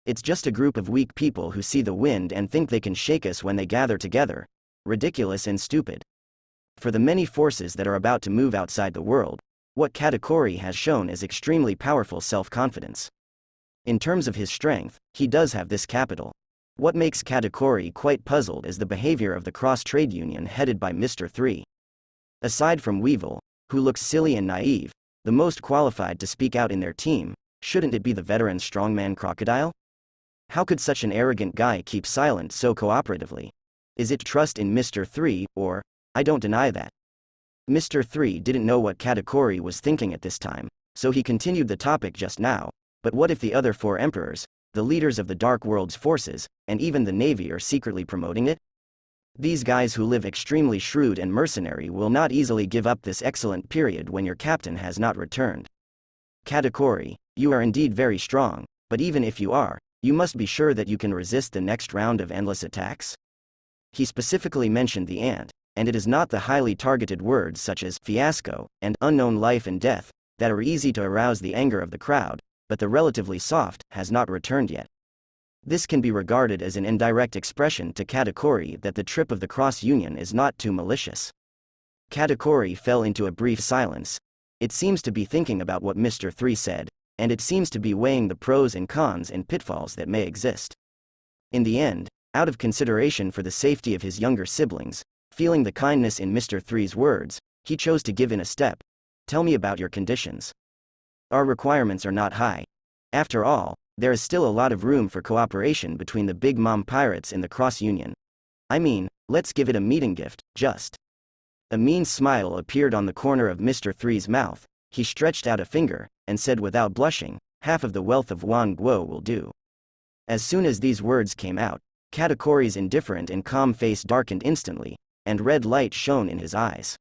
It's just a group of weak people who see the wind and think they can shake us when they gather together. Ridiculous and stupid. For the many forces that are about to move outside the world, what Katakuri has shown is extremely powerful self-confidence. In terms of his strength, he does have this capital. What makes Katakuri quite puzzled is the behavior of the cross-trade union headed by Mr. 3. Aside from Weevil, who looks silly and naive, the most qualified to speak out in their team, shouldn't it be the veteran strongman Crocodile? How could such an arrogant guy keep silent so cooperatively? Is it trust in Mr. 3, or, I don't deny that. Mr. 3 didn't know what Katakuri was thinking at this time, so he continued the topic just now, but what if the other 4 emperors, the leaders of the Dark World's forces, and even the Navy are secretly promoting it? These guys who live extremely shrewd and mercenary will not easily give up this excellent period when your captain has not returned. Katakuri, you are indeed very strong, but even if you are, you must be sure that you can resist the next round of endless attacks? He specifically mentioned the ant, and it is not the highly targeted words such as fiasco and unknown life and death that are easy to arouse the anger of the crowd, but the relatively soft has not returned yet. This can be regarded as an indirect expression to Katakuri that the trip of the Cross Union is not too malicious. Katakuri fell into a brief silence. It seems to be thinking about what Mr. 3 said, and it seems to be weighing the pros and cons and pitfalls that may exist. In the end, out of consideration for the safety of his younger siblings, feeling the kindness in Mr. 3's words, he chose to give in a step. Tell me about your conditions. Our requirements are not high. After all, there is still a lot of room for cooperation between the Big Mom Pirates and the Cross Union. I mean, let's give it a meeting gift, just. A mean smile appeared on the corner of Mr. 3's mouth. He stretched out a finger, and said without blushing, half of the wealth of Wan Guo will do. As soon as these words came out, Katakuri's indifferent and calm face darkened instantly, and red light shone in his eyes.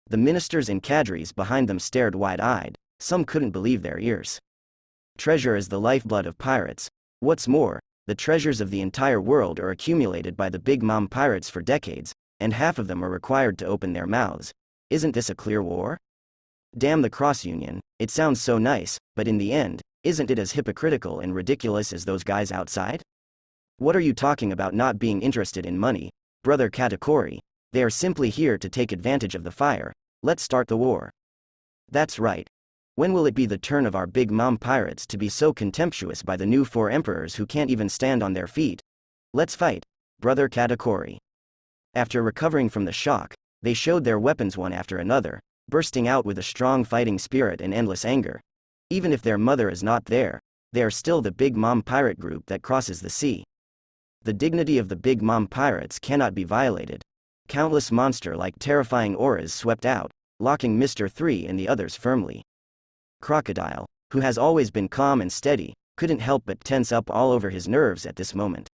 The ministers and cadres behind them stared wide-eyed. Some couldn't believe their ears. Treasure is the lifeblood of pirates. What's more, the treasures of the entire world are accumulated by the Big Mom Pirates for decades, and half of them are required to open their mouths. Isn't this a clear war? Damn the Cross Union, it sounds so nice, but in the end, isn't it as hypocritical and ridiculous as those guys outside? What are you talking about not being interested in money, brother Katakuri? They are simply here to take advantage of the fire. Let's start the war. That's right. When will it be the turn of our Big Mom Pirates to be so contemptuous by the new 4 emperors who can't even stand on their feet? Let's fight, brother Katakuri. After recovering from the shock, they showed their weapons one after another, bursting out with a strong fighting spirit and endless anger. Even if their mother is not there, they are still the Big Mom Pirate group that crosses the sea. The dignity of the Big Mom Pirates cannot be violated. Countless monster-like terrifying auras swept out, locking Mr. 3 and the others firmly. Crocodile, who has always been calm and steady, couldn't help but tense up all over his nerves at this moment.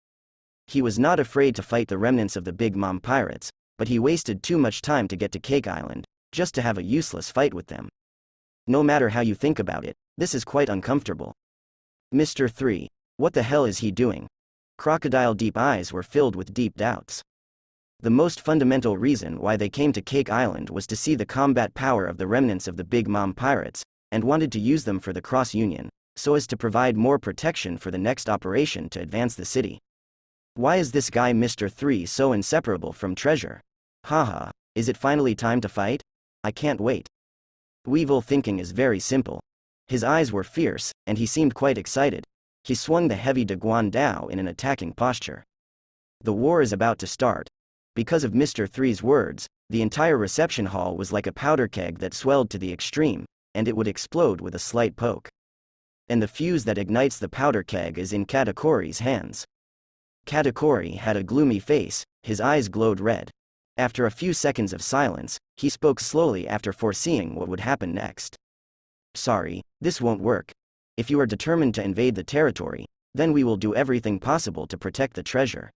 He was not afraid to fight the remnants of the Big Mom Pirates, but he wasted too much time to get to Cake Island, just to have a useless fight with them. No matter how you think about it, this is quite uncomfortable. Mr. 3, what the hell is he doing? Crocodile deep eyes were filled with deep doubts. The most fundamental reason why they came to Cake Island was to see the combat power of the remnants of the Big Mom Pirates, and wanted to use them for the Cross Union, so as to provide more protection for the next operation to advance the city. Why is this guy Mr. 3 so inseparable from treasure? Haha, is it finally time to fight? I can't wait. Weevil thinking is very simple. His eyes were fierce, and he seemed quite excited. He swung the heavy Daguan Dao in an attacking posture. The war is about to start. Because of Mr. 3's words, the entire reception hall was like a powder keg that swelled to the extreme, and it would explode with a slight poke. And the fuse that ignites the powder keg is in Katakuri's hands. Katakuri had a gloomy face, his eyes glowed red. After a few seconds of silence, he spoke slowly after foreseeing what would happen next. Sorry, this won't work. If you are determined to invade the territory, then we will do everything possible to protect the treasure.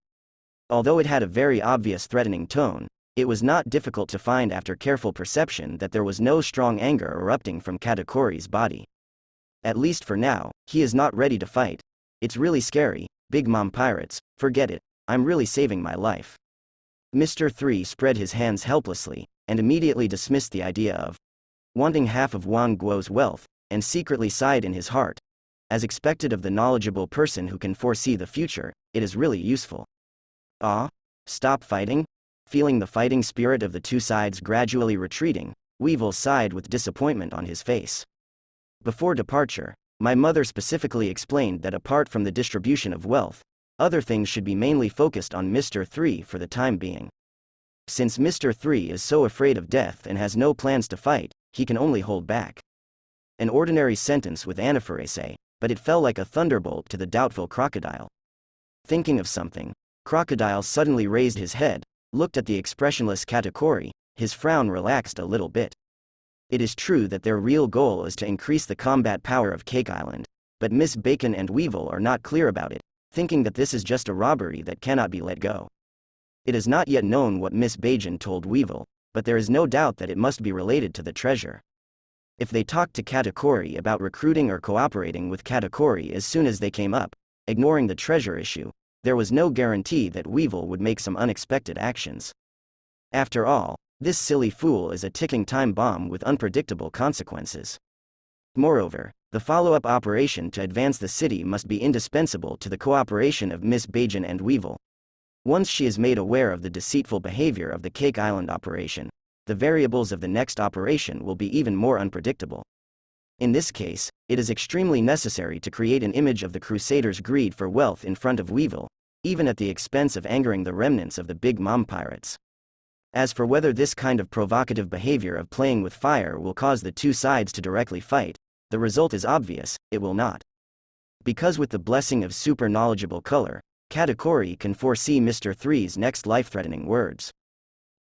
Although it had a very obvious threatening tone, it was not difficult to find after careful perception that there was no strong anger erupting from Katakuri's body. At least for now, he is not ready to fight. It's really scary, Big Mom Pirates, forget it, I'm really saving my life. Mr. 3 spread his hands helplessly, and immediately dismissed the idea of wanting half of Wang Guo's wealth, and secretly sighed in his heart. As expected of the knowledgeable person who can foresee the future, it is really useful. Ah? Stop fighting? Feeling the fighting spirit of the two sides gradually retreating, Weevil sighed with disappointment on his face. Before departure, my mother specifically explained that apart from the distribution of wealth, other things should be mainly focused on Mr. 3 for the time being. Since Mr. 3 is so afraid of death and has no plans to fight, he can only hold back. An ordinary sentence with anaphorese, but it fell like a thunderbolt to the doubtful crocodile. Thinking of something, Crocodile suddenly raised his head, looked at the expressionless Katakuri, his frown relaxed a little bit. It is true that their real goal is to increase the combat power of Cake Island, but Miss Bacon and Weevil are not clear about it, thinking that this is just a robbery that cannot be let go. It is not yet known what Miss Bacon told Weevil, but there is no doubt that it must be related to the treasure. If they talked to Katakuri about recruiting or cooperating with Katakuri as soon as they came up, ignoring the treasure issue, there was no guarantee that Weevil would make some unexpected actions. After all, this silly fool is a ticking time bomb with unpredictable consequences. Moreover, the follow-up operation to advance the city must be indispensable to the cooperation of Miss Bacon and Weevil. Once she is made aware of the deceitful behavior of the Cake Island operation, the variables of the next operation will be even more unpredictable. In this case, it is extremely necessary to create an image of the Crusaders' greed for wealth in front of Weevil, even at the expense of angering the remnants of the Big Mom pirates. As for whether this kind of provocative behavior of playing with fire will cause the two sides to directly fight, the result is obvious, it will not. Because with the blessing of super knowledgeable color, Katakuri can foresee Mr. 3's next life-threatening words.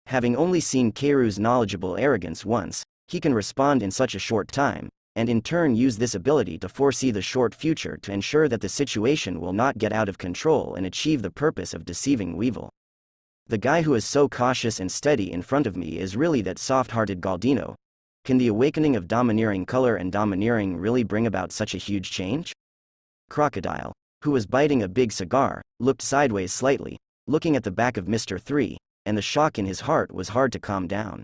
Having only seen Keiru's knowledgeable arrogance once, he can respond in such a short time, and in turn use this ability to foresee the short future to ensure that the situation will not get out of control and achieve the purpose of deceiving Weevil. The guy who is so cautious and steady in front of me is really that soft-hearted Galdino. Can the awakening of domineering color and domineering really bring about such a huge change? Crocodile, who was biting a big cigar, looked sideways slightly, looking at the back of Mr. 3, and the shock in his heart was hard to calm down.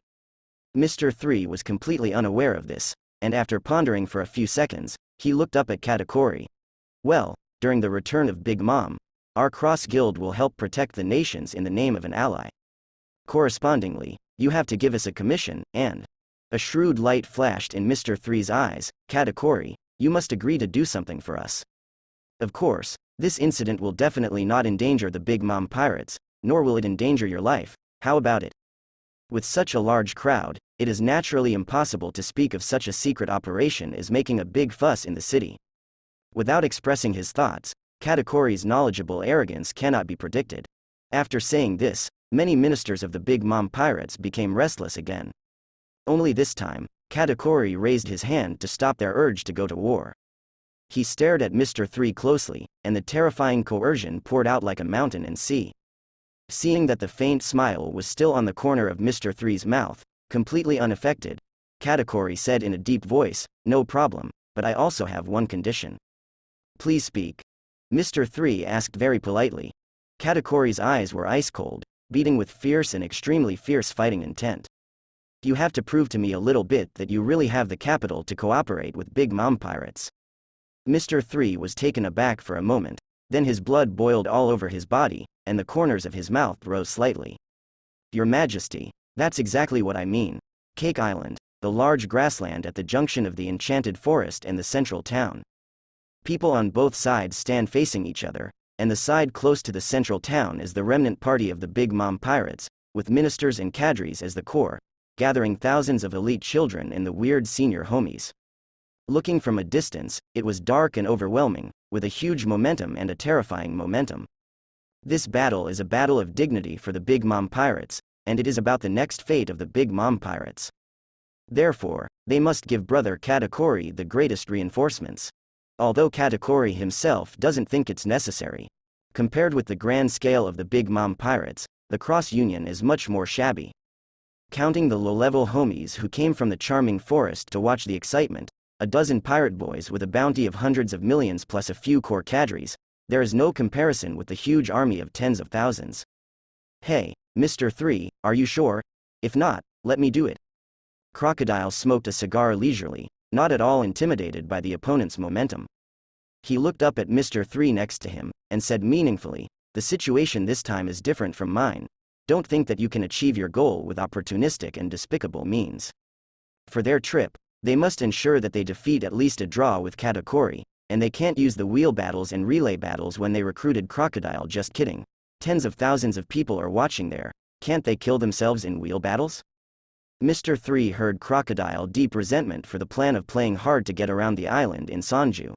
Mr. 3 was completely unaware of this, and after pondering for a few seconds, he looked up at Katakuri. Well, during the return of Big Mom, our cross guild will help protect the nations in the name of an ally. Correspondingly, you have to give us a commission, and... A shrewd light flashed in Mr. 3's eyes. Katakuri, you must agree to do something for us. Of course, this incident will definitely not endanger the Big Mom pirates, nor will it endanger your life. How about it? With such a large crowd, it is naturally impossible to speak of such a secret operation as making a big fuss in the city. Without expressing his thoughts, Katakuri's knowledgeable arrogance cannot be predicted. After saying this, many ministers of the Big Mom pirates became restless again. Only this time, Katakuri raised his hand to stop their urge to go to war. He stared at Mr. 3 closely, and the terrifying coercion poured out like a mountain and sea. Seeing that the faint smile was still on the corner of Mr. 3's mouth, completely unaffected, Katakuri said in a deep voice, "No problem, but I also have one condition." "Please speak." Mr. 3 asked very politely. Katakuri's eyes were ice-cold, beating with fierce and extremely fierce fighting intent. "You have to prove to me a little bit that you really have the capital to cooperate with Big Mom pirates." Mr. 3 was taken aback for a moment, then his blood boiled all over his body, and the corners of his mouth rose slightly. "Your Majesty, that's exactly what I mean. Cake Island, the large grassland at the junction of the Enchanted Forest and the central town. People on both sides stand facing each other, and the side close to the central town is the remnant party of the Big Mom pirates, with ministers and cadres as the core, gathering thousands of elite children and the weird senior homies. Looking from a distance, it was dark and overwhelming, with a huge momentum and a terrifying momentum. This battle is a battle of dignity for the Big Mom pirates, and it is about the next fate of the Big Mom pirates. Therefore, they must give Brother Katakuri the greatest reinforcements. Although Katakuri himself doesn't think it's necessary. Compared with the grand scale of the Big Mom pirates, the cross-union is much more shabby. Counting the low-level homies who came from the charming forest to watch the excitement, a dozen pirate boys with a bounty of hundreds of millions plus a few core cadres, there is no comparison with the huge army of tens of thousands. "Hey, Mr. 3, are you sure? If not, let me do it." Crocodile smoked a cigar leisurely, not at all intimidated by the opponent's momentum. He looked up at Mr. 3 next to him, and said meaningfully, "The situation this time is different from mine. Don't think that you can achieve your goal with opportunistic and despicable means. For their trip, they must ensure that they defeat at least a draw with Katakuri, and they can't use the wheel battles and relay battles when they recruited Crocodile. Just kidding. Tens of thousands of people are watching there. Can't they kill themselves in wheel battles?" Mr. 3 heard Crocodile deep resentment for the plan of playing hard to get around the island in Sanju.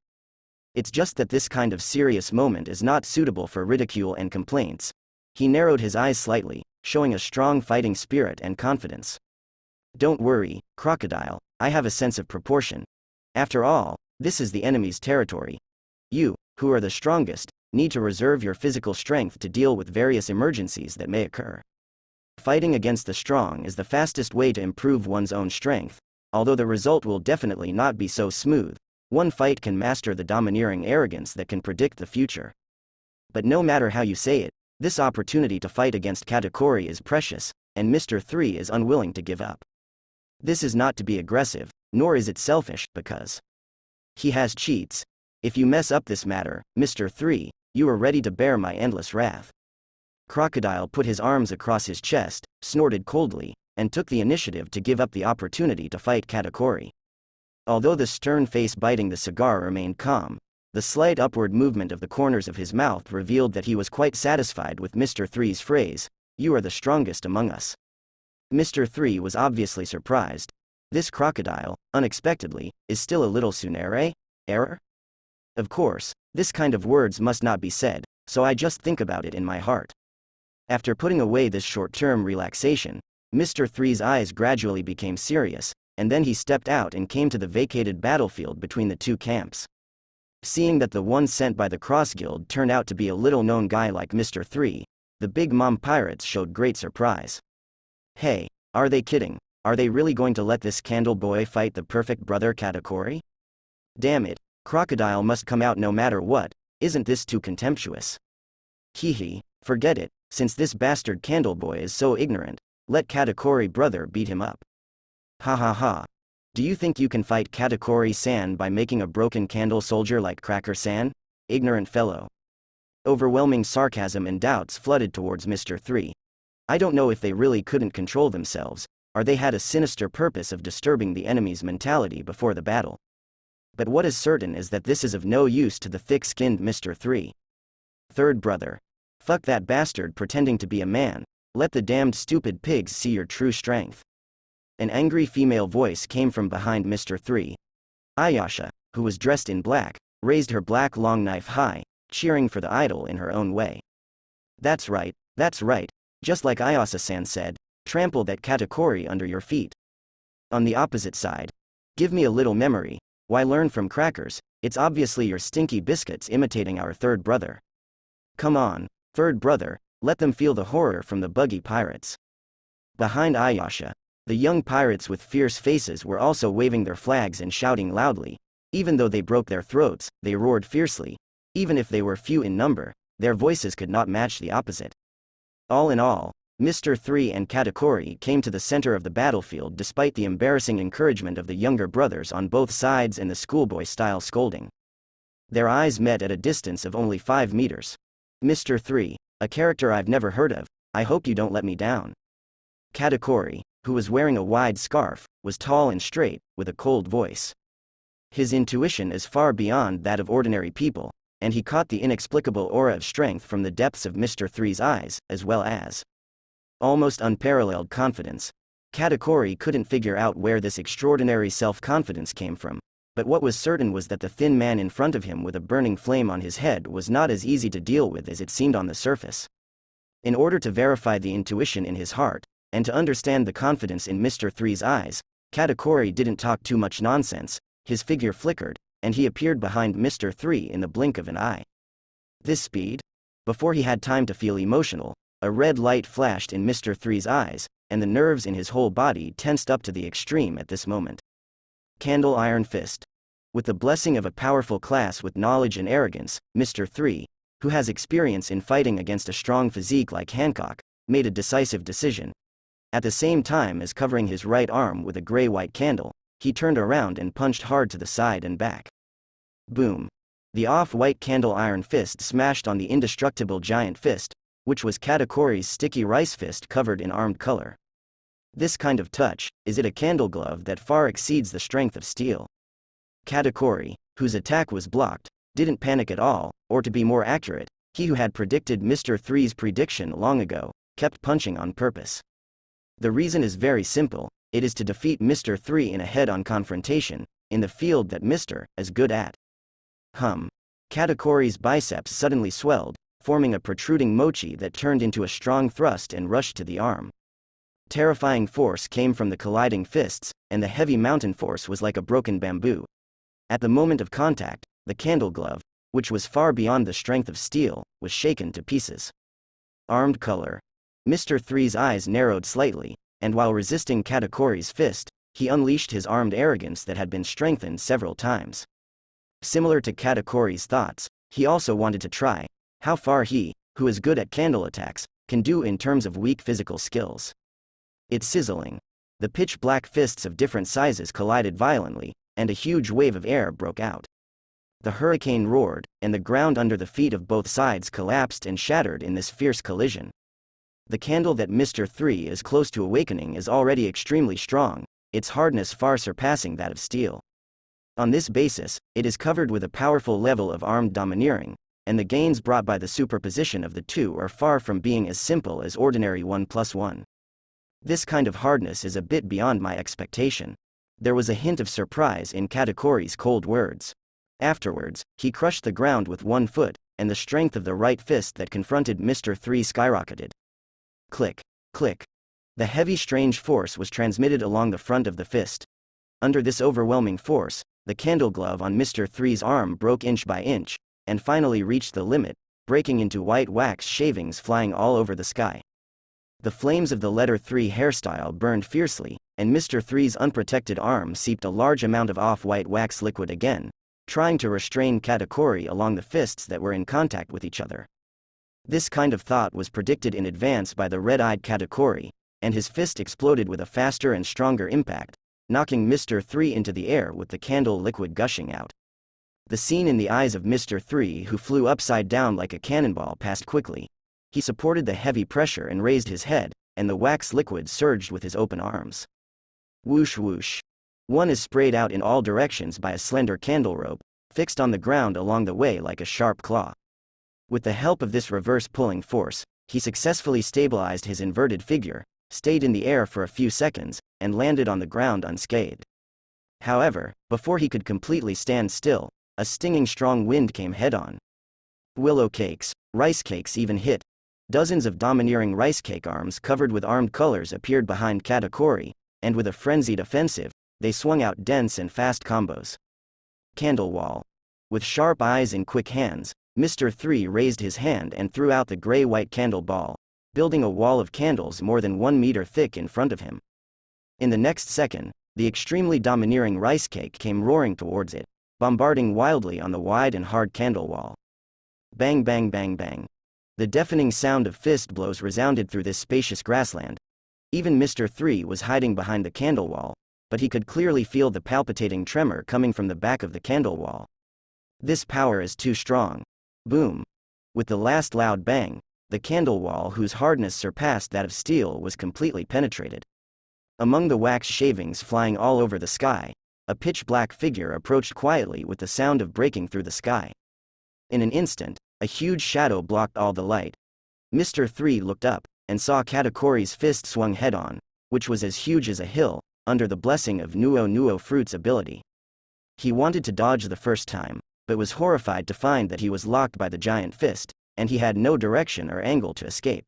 It's just that this kind of serious moment is not suitable for ridicule and complaints. He narrowed his eyes slightly, showing a strong fighting spirit and confidence. "Don't worry, Crocodile, I have a sense of proportion. After all, this is the enemy's territory. You, who are the strongest, need to reserve your physical strength to deal with various emergencies that may occur. Fighting against the strong is the fastest way to improve one's own strength, although the result will definitely not be so smooth. One fight can master the domineering arrogance that can predict the future. But no matter how you say it, this opportunity to fight against Katakuri is precious, and Mr. 3 is unwilling to give up. This is not to be aggressive, nor is it selfish, because he has cheats. If you mess up this matter, Mr. 3, you are ready to bear my endless wrath." Crocodile put his arms across his chest, snorted coldly, and took the initiative to give up the opportunity to fight Katakuri. Although the stern face biting the cigar remained calm, the slight upward movement of the corners of his mouth revealed that he was quite satisfied with Mr. 3's phrase, "You are the strongest among us." Mr. 3 was obviously surprised. This crocodile, unexpectedly, is still a little Tsunere? Error? Of course, this kind of words must not be said, so I just think about it in my heart. After putting away this short-term relaxation, Mr. 3's eyes gradually became serious, and then he stepped out and came to the vacated battlefield between the two camps. Seeing that the one sent by the Cross Guild turned out to be a little-known guy like Mr. 3, the Big Mom pirates showed great surprise. "Hey, are they kidding? Are they really going to let this candle boy fight the perfect brother Katakuri? Damn it, Crocodile must come out no matter what, isn't this too contemptuous? Hehe, forget it, since this bastard candle boy is so ignorant, let Katakuri brother beat him up. Ha ha ha. Do you think you can fight Katakuri-san by making a broken candle soldier like Cracker-san? Ignorant fellow." Overwhelming sarcasm and doubts flooded towards Mr. 3. I don't know if they really couldn't control themselves, or they had a sinister purpose of disturbing the enemy's mentality before the battle. But what is certain is that this is of no use to the thick-skinned Mr. 3. "Third brother. Fuck that bastard pretending to be a man, let the damned stupid pigs see your true strength." An angry female voice came from behind Mr. 3. Ayasha, who was dressed in black, raised her black long knife high, cheering for the idol in her own way. That's right, just like Ayasa-san said, trample that Katakuri under your feet." On the opposite side, "Give me a little memory, why learn from crackers, it's obviously your stinky biscuits imitating our third brother. Come on, third brother, let them feel the horror from the buggy pirates." Behind Ayasha, the young pirates with fierce faces were also waving their flags and shouting loudly. Even though they broke their throats, they roared fiercely. Even if they were few in number, their voices could not match the opposite. All in all, Mr. 3 and Katakuri came to the center of the battlefield despite the embarrassing encouragement of the younger brothers on both sides and the schoolboy-style scolding. Their eyes met at a distance of only 5 meters. "Mr. 3, a character I've never heard of, I hope you don't let me down." Katakuri, who was wearing a wide scarf, was tall and straight, with a cold voice. His intuition is far beyond that of ordinary people, and he caught the inexplicable aura of strength from the depths of Mr. 3's eyes, as well as almost unparalleled confidence. Katakuri couldn't figure out where this extraordinary self-confidence came from, but what was certain was that the thin man in front of him with a burning flame on his head was not as easy to deal with as it seemed on the surface. In order to verify the intuition in his heart, and to understand the confidence in Mr. 3's eyes, Katakuri didn't talk too much nonsense. His figure flickered, and he appeared behind Mr. 3 in the blink of an eye. This speed? Before he had time to feel emotional, a red light flashed in Mr. 3's eyes, and the nerves in his whole body tensed up to the extreme at this moment. Candle Iron Fist. With the blessing of a powerful class with knowledge and arrogance, Mr. 3, who has experience in fighting against a strong physique like Hancock, made a decisive decision. At the same time as covering his right arm with a gray-white candle, he turned around and punched hard to the side and back. Boom. The off-white candle iron fist smashed on the indestructible giant fist, which was Katakori's sticky rice fist covered in armed color. This kind of touch, is it a candle glove that far exceeds the strength of steel? Katakori, whose attack was blocked, didn't panic at all, or to be more accurate, he who had predicted Mr. Three's prediction long ago, kept punching on purpose. The reason is very simple, it is to defeat Mr. Three in a head-on confrontation, in the field that Mr. is good at. Katakori's biceps suddenly swelled, forming a protruding mochi that turned into a strong thrust and rushed to the arm. Terrifying force came from the colliding fists, and the heavy mountain force was like a broken bamboo. At the moment of contact, the candle glove, which was far beyond the strength of steel, was shaken to pieces. Armed color. Mr. Three's eyes narrowed slightly, and while resisting Katakori's fist, he unleashed his armed arrogance that had been strengthened several times. Similar to Katakori's thoughts, he also wanted to try how far he, who is good at candle attacks, can do in terms of weak physical skills. It's sizzling. The pitch-black fists of different sizes collided violently, and a huge wave of air broke out. The hurricane roared, and the ground under the feet of both sides collapsed and shattered in this fierce collision. The candle that Mr. Three is close to awakening is already extremely strong, its hardness far surpassing that of steel. On this basis, it is covered with a powerful level of armed domineering, and the gains brought by the superposition of the two are far from being as simple as ordinary 1+1. This kind of hardness is a bit beyond my expectation. There was a hint of surprise in Katakori's cold words. Afterwards, he crushed the ground with one foot, and the strength of the right fist that confronted Mr. Three skyrocketed. Click, click. The heavy strange force was transmitted along the front of the fist. Under this overwhelming force, the candle glove on Mr. Three's arm broke inch by inch, and finally reached the limit, breaking into white wax shavings flying all over the sky. The flames of the letter 3 hairstyle burned fiercely, and Mr. Three's unprotected arm seeped a large amount of off-white wax liquid again, trying to restrain Katakori along the fists that were in contact with each other. This kind of thought was predicted in advance by the red-eyed Katakori, and his fist exploded with a faster and stronger impact, knocking Mr. Three into the air with the candle liquid gushing out. The scene in the eyes of Mr. Three, who flew upside down like a cannonball, passed quickly. He supported the heavy pressure and raised his head, and the wax liquid surged with his open arms. Whoosh whoosh. One is sprayed out in all directions by a slender candle rope, fixed on the ground along the way like a sharp claw. With the help of this reverse pulling force, he successfully stabilized his inverted figure, stayed in the air for a few seconds, and landed on the ground unscathed. However, before he could completely stand still, a stinging strong wind came head-on. Willow cakes, rice cakes even hit. Dozens of domineering rice cake arms covered with armed colors appeared behind Katakori, and with a frenzied offensive, they swung out dense and fast combos. Candle wall. With sharp eyes and quick hands, Mr. Three raised his hand and threw out the gray-white candle ball, building a wall of candles more than 1 meter thick in front of him. In the next second, the extremely domineering rice cake came roaring towards it, bombarding wildly on the wide and hard candle wall. Bang bang bang bang. The deafening sound of fist blows resounded through this spacious grassland. Even Mr. Three was hiding behind the candle wall, but he could clearly feel the palpitating tremor coming from the back of the candle wall. This power is too strong. Boom. With the last loud bang, the candle wall, whose hardness surpassed that of steel, was completely penetrated. Among the wax shavings flying all over the sky, a pitch-black figure approached quietly with the sound of breaking through the sky. In an instant, a huge shadow blocked all the light. Mr. Three looked up, and saw Katakori's fist swung head-on, which was as huge as a hill, under the blessing of Nuo Fruit's ability. He wanted to dodge the first time, but was horrified to find that he was locked by the giant fist, and he had no direction or angle to escape.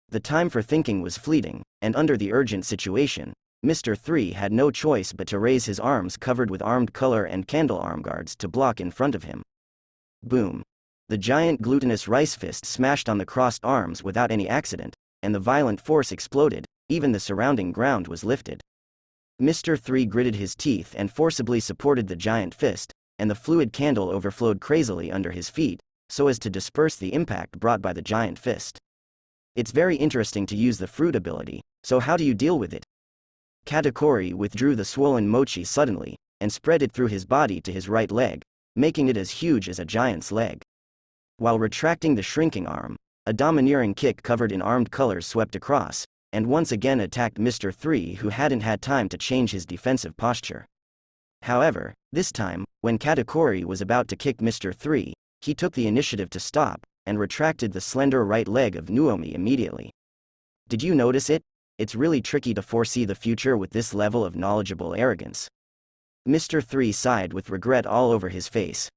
The time for thinking was fleeting, and under the urgent situation, Mr. Three had no choice but to raise his arms covered with armed color and candle arm guards to block in front of him. Boom. The giant glutinous rice fist smashed on the crossed arms without any accident, and the violent force exploded, even the surrounding ground was lifted. Mr. Three gritted his teeth and forcibly supported the giant fist, and the fluid candle overflowed crazily under his feet, so as to disperse the impact brought by the giant fist. It's very interesting to use the fruit ability, so how do you deal with it? Katakori withdrew the swollen mochi suddenly, and spread it through his body to his right leg, making it as huge as a giant's leg. While retracting the shrinking arm, a domineering kick covered in armed colors swept across, and once again attacked Mr. 3, who hadn't had time to change his defensive posture. However, this time, when Katakuri was about to kick Mr. 3, he took the initiative to stop, and retracted the slender right leg of Nuomi immediately. Did you notice it? It's really tricky to foresee the future with this level of knowledgeable arrogance. Mr. 3 sighed with regret all over his face.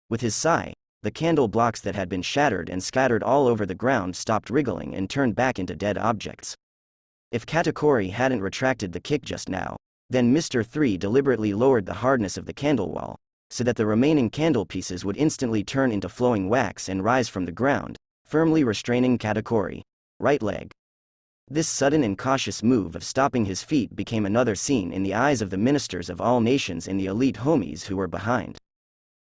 With his sigh, the candle blocks that had been shattered and scattered all over the ground stopped wriggling and turned back into dead objects. If Katakuri hadn't retracted the kick just now, then Mr. 3 deliberately lowered the hardness of the candle wall, so that the remaining candle pieces would instantly turn into flowing wax and rise from the ground, firmly restraining Katakuri. Right leg. This sudden and cautious move of stopping his feet became another scene in the eyes of the ministers of all nations and the elite homies who were behind.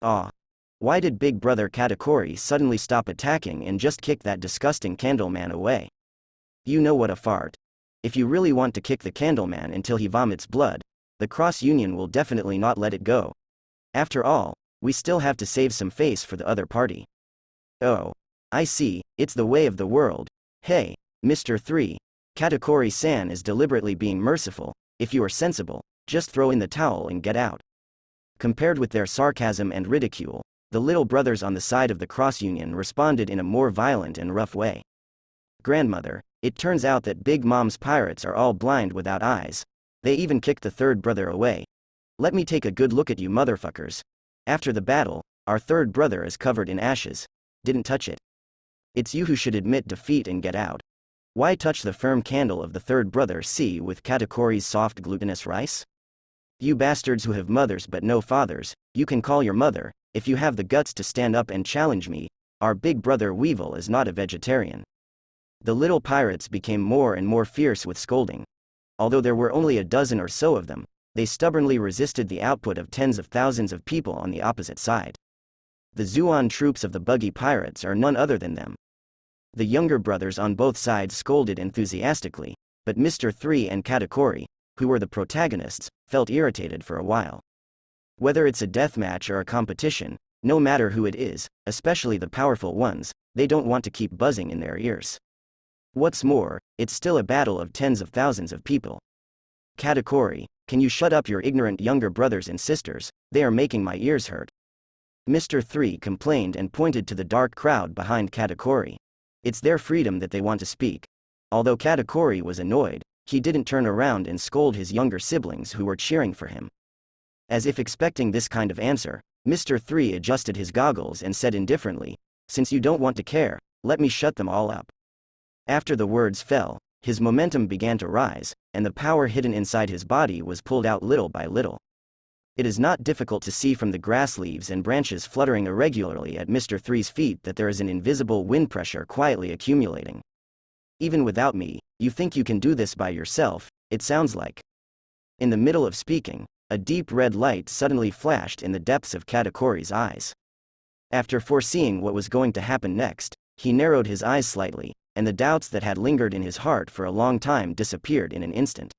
Ah. Why did Big Brother Katakuri suddenly stop attacking and just kick that disgusting Candleman away? You know what a fart. If you really want to kick the Candleman until he vomits blood, the Cross Union will definitely not let it go. After all, we still have to save some face for the other party. Oh. I see, it's the way of the world. Hey, Mr. 3, Katakuri-san is deliberately being merciful. If you are sensible, just throw in the towel and get out. Compared with their sarcasm and ridicule, the little brothers on the side of the Cross Union responded in a more violent and rough way. Grandmother, it turns out that Big Mom's pirates are all blind without eyes. They even kicked the third brother away. Let me take a good look at you motherfuckers. After the battle, our third brother is covered in ashes. Didn't touch it. It's you who should admit defeat and get out. Why touch the firm candle of the third brother with Katakuri's soft glutinous rice? You bastards who have mothers but no fathers, you can call your mother, if you have the guts to stand up and challenge me. Our big brother Weevil is not a vegetarian. The little pirates became more and more fierce with scolding. Although there were only a dozen or so of them, they stubbornly resisted the output of tens of thousands of people on the opposite side. The Zuon troops of the buggy pirates are none other than them. The younger brothers on both sides scolded enthusiastically, but Mr. 3 and Katakuri, who were the protagonists, felt irritated for a while. Whether it's a deathmatch or a competition, no matter who it is, especially the powerful ones, they don't want to keep buzzing in their ears. What's more, it's still a battle of tens of thousands of people. Katakuri, can you shut up your ignorant younger brothers and sisters? They are making my ears hurt. Mr. 3 complained and pointed to the dark crowd behind Katakuri. It's their freedom that they want to speak. Although Katakuri was annoyed, he didn't turn around and scold his younger siblings who were cheering for him. As if expecting this kind of answer, Mr. 3 adjusted his goggles and said indifferently, "Since you don't want to care, let me shut them all up." After the words fell, his momentum began to rise, and the power hidden inside his body was pulled out little by little. It is not difficult to see from the grass leaves and branches fluttering irregularly at Mr. 3's feet that there is an invisible wind pressure quietly accumulating. Even without me, you think you can do this by yourself, it sounds like. In the middle of speaking, a deep red light suddenly flashed in the depths of Katakuri's eyes. After foreseeing what was going to happen next, he narrowed his eyes slightly, and the doubts that had lingered in his heart for a long time disappeared in an instant.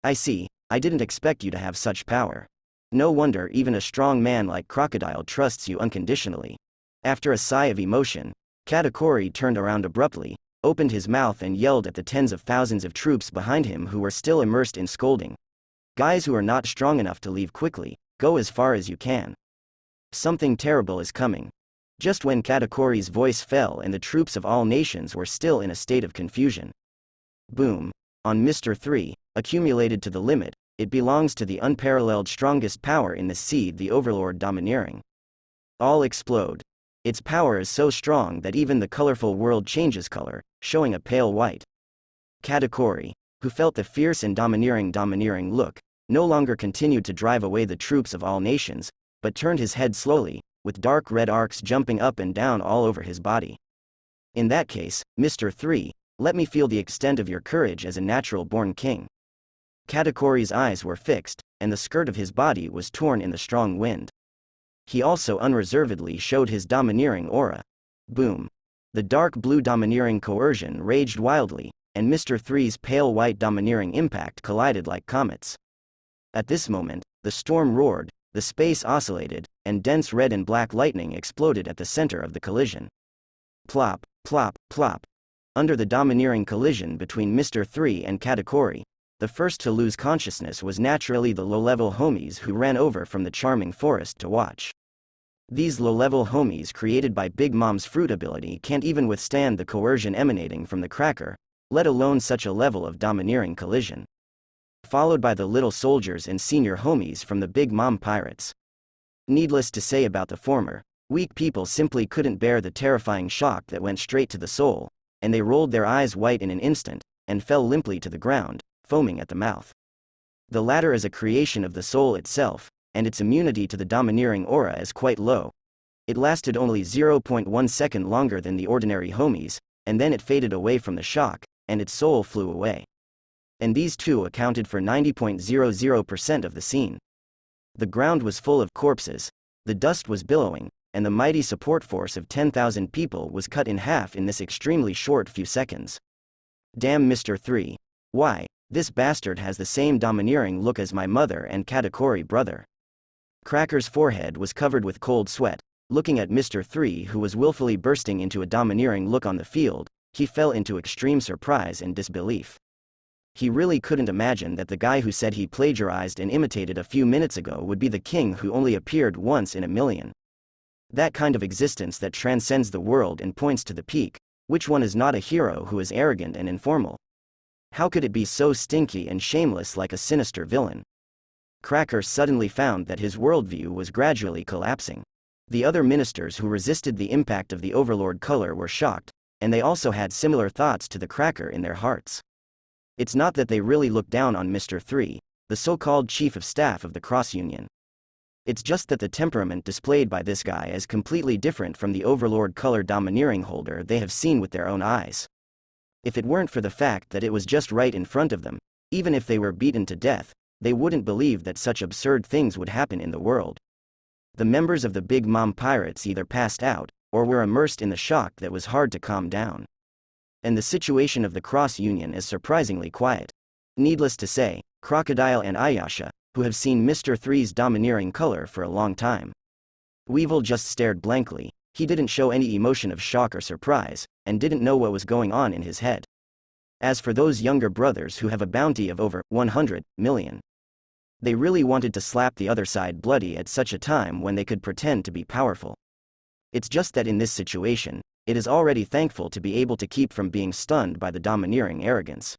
I see, I didn't expect you to have such power. No wonder even a strong man like Crocodile trusts you unconditionally. After a sigh of emotion, Katakuri turned around abruptly, opened his mouth and yelled at the tens of thousands of troops behind him who were still immersed in scolding. Guys who are not strong enough to leave quickly, go as far as you can. Something terrible is coming. Just when Katakuri's voice fell and the troops of all nations were still in a state of confusion. Boom. On Mr. 3, accumulated to the limit, it belongs to the unparalleled strongest power in the sea, the Overlord Domineering. All explode. Its power is so strong that even the colorful world changes color, showing a pale white. Katakuri, who felt the fierce and domineering look, no longer continued to drive away the troops of all nations, but turned his head slowly, with dark red arcs jumping up and down all over his body. In that case, Mr. 3, let me feel the extent of your courage as a natural-born king. Katakuri's eyes were fixed, and the skirt of his body was torn in the strong wind. He also unreservedly showed his domineering aura. Boom. The dark blue domineering coercion raged wildly, and Mr. 3's pale white domineering impact collided like comets. At this moment, the storm roared, the space oscillated, and dense red and black lightning exploded at the center of the collision. Plop, plop, plop. Under the domineering collision between Mr. 3 and Katakuri, the first to lose consciousness was naturally the low-level homies who ran over from the charming forest to watch. These low-level homies created by Big Mom's fruit ability can't even withstand the coercion emanating from the cracker, let alone such a level of domineering collision. Followed by the little soldiers and senior homies from the Big Mom pirates. Needless to say about the former, weak people simply couldn't bear the terrifying shock that went straight to the soul, and they rolled their eyes white in an instant, and fell limply to the ground, foaming at the mouth. The latter is a creation of the soul itself, and its immunity to the domineering aura is quite low. It lasted only 0.1 second longer than the ordinary homies, and then it faded away from the shock, and its soul flew away. And these two accounted for 90.00% of the scene. The ground was full of corpses, the dust was billowing, and the mighty support force of 10,000 people was cut in half in this extremely short few seconds. Damn Mr. 3. Why, this bastard has the same domineering look as my mother and Katakuri brother. Cracker's forehead was covered with cold sweat. Looking at Mr. 3, who was willfully bursting into a domineering look on the field, he fell into extreme surprise and disbelief. He really couldn't imagine that the guy who said he plagiarized and imitated a few minutes ago would be the king who only appeared once in a million. That kind of existence that transcends the world and points to the peak. Which one is not a hero who is arrogant and informal? How could it be so stinky and shameless like a sinister villain? Cracker suddenly found that his worldview was gradually collapsing. The other ministers who resisted the impact of the Overlord color were shocked, and they also had similar thoughts to the Cracker in their hearts. It's not that they really looked down on Mr. 3, the so-called chief of staff of the Cross Union. It's just that the temperament displayed by this guy is completely different from the Overlord color domineering holder they have seen with their own eyes. If it weren't for the fact that it was just right in front of them, even if they were beaten to death, they wouldn't believe that such absurd things would happen in the world. The members of the Big Mom pirates either passed out, or were immersed in the shock that was hard to calm down. And the situation of the Cross Union is surprisingly quiet. Needless to say, Crocodile and Ayasha, who have seen Mr. 3's domineering color for a long time. Weevil just stared blankly. He didn't show any emotion of shock or surprise, and didn't know what was going on in his head. As for those younger brothers who have a bounty of over 100 million, they really wanted to slap the other side bloody at such a time when they could pretend to be powerful. It's just that in this situation, it is already thankful to be able to keep from being stunned by the domineering arrogance.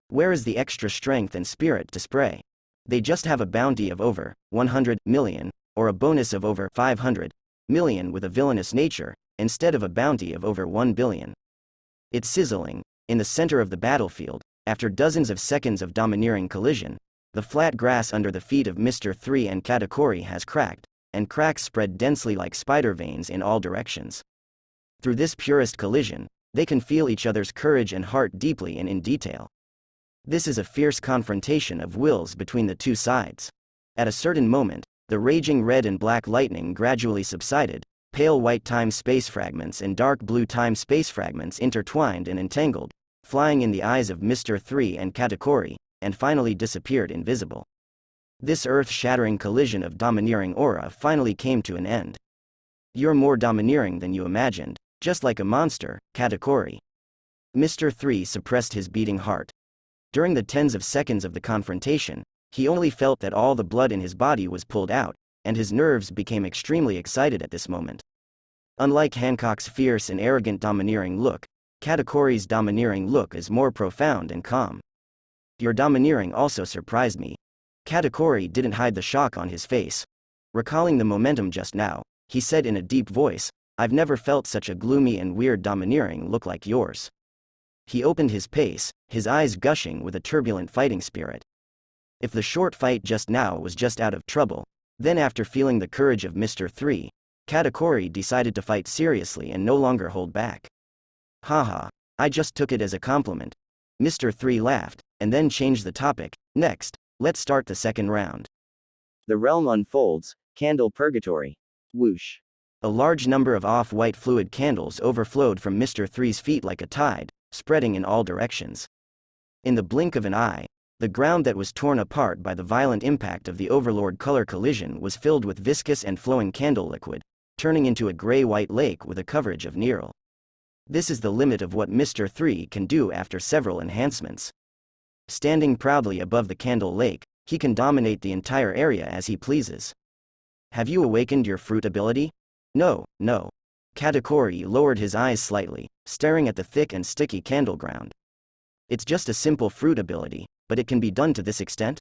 Where is the extra strength and spirit to spray? They just have a bounty of over 100 million, or a bonus of over 500 million with a villainous nature, instead of a bounty of over 1 billion. It's sizzling. In the center of the battlefield, after dozens of seconds of domineering collision, the flat grass under the feet of Mr. 3 and Katakuri has cracked, and cracks spread densely like spider veins in all directions. Through this purest collision, they can feel each other's courage and heart deeply and in detail. This is a fierce confrontation of wills between the two sides. At a certain moment, the raging red and black lightning gradually subsided, pale white time-space fragments and dark blue time-space fragments intertwined and entangled, flying in the eyes of Mr. 3 and Katakuri, and finally disappeared invisible. This earth-shattering collision of domineering aura finally came to an end. You're more domineering than you imagined, just like a monster, Katakuri. Mr. 3 suppressed his beating heart. During the tens of seconds of the confrontation, he only felt that all the blood in his body was pulled out, and his nerves became extremely excited at this moment. Unlike Hancock's fierce and arrogant domineering look, Katakuri's domineering look is more profound and calm. Your domineering also surprised me. Katakuri didn't hide the shock on his face. Recalling the momentum just now, he said in a deep voice, "I've never felt such a gloomy and weird domineering look like yours." He opened his pace, his eyes gushing with a turbulent fighting spirit. If the short fight just now was just out of trouble, then after feeling the courage of Mr. 3, Katakuri decided to fight seriously and no longer hold back. Haha, I just took it as a compliment. Mr. 3 laughed, and then changed the topic. Next, let's start the second round. The realm unfolds, candle purgatory. Whoosh. A large number of off-white fluid candles overflowed from Mr. 3's feet like a tide, spreading in all directions. In the blink of an eye, The ground that was torn apart by the violent impact of the Overlord color collision was filled with viscous and flowing candle liquid, turning into a gray-white lake with a coverage of Neural. This is the limit of what Mr. 3 can do after several enhancements. Standing proudly above the candle lake, he can dominate the entire area as he pleases. Have you awakened your fruit ability? No, no. Katakuri lowered his eyes slightly, staring at the thick and sticky candle ground. It's just a simple fruit ability, but it can be done to this extent?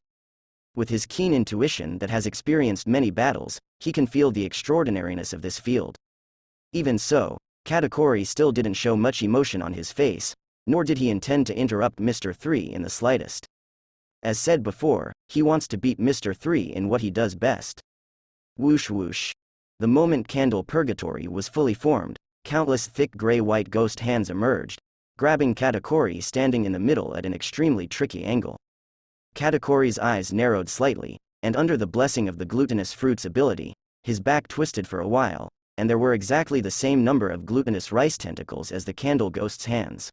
With his keen intuition that has experienced many battles, he can feel the extraordinariness of this field. Even so, Katakuri still didn't show much emotion on his face, nor did he intend to interrupt Mr. 3 in the slightest. As said before, he wants to beat Mr. 3 in what he does best. Whoosh whoosh. The moment Candle Purgatory was fully formed, countless thick gray-white ghost hands emerged, grabbing Katakuri standing in the middle at an extremely tricky angle. Katakuri's eyes narrowed slightly, and under the blessing of the glutinous fruit's ability, his back twisted for a while, and there were exactly the same number of glutinous rice tentacles as the candle ghost's hands.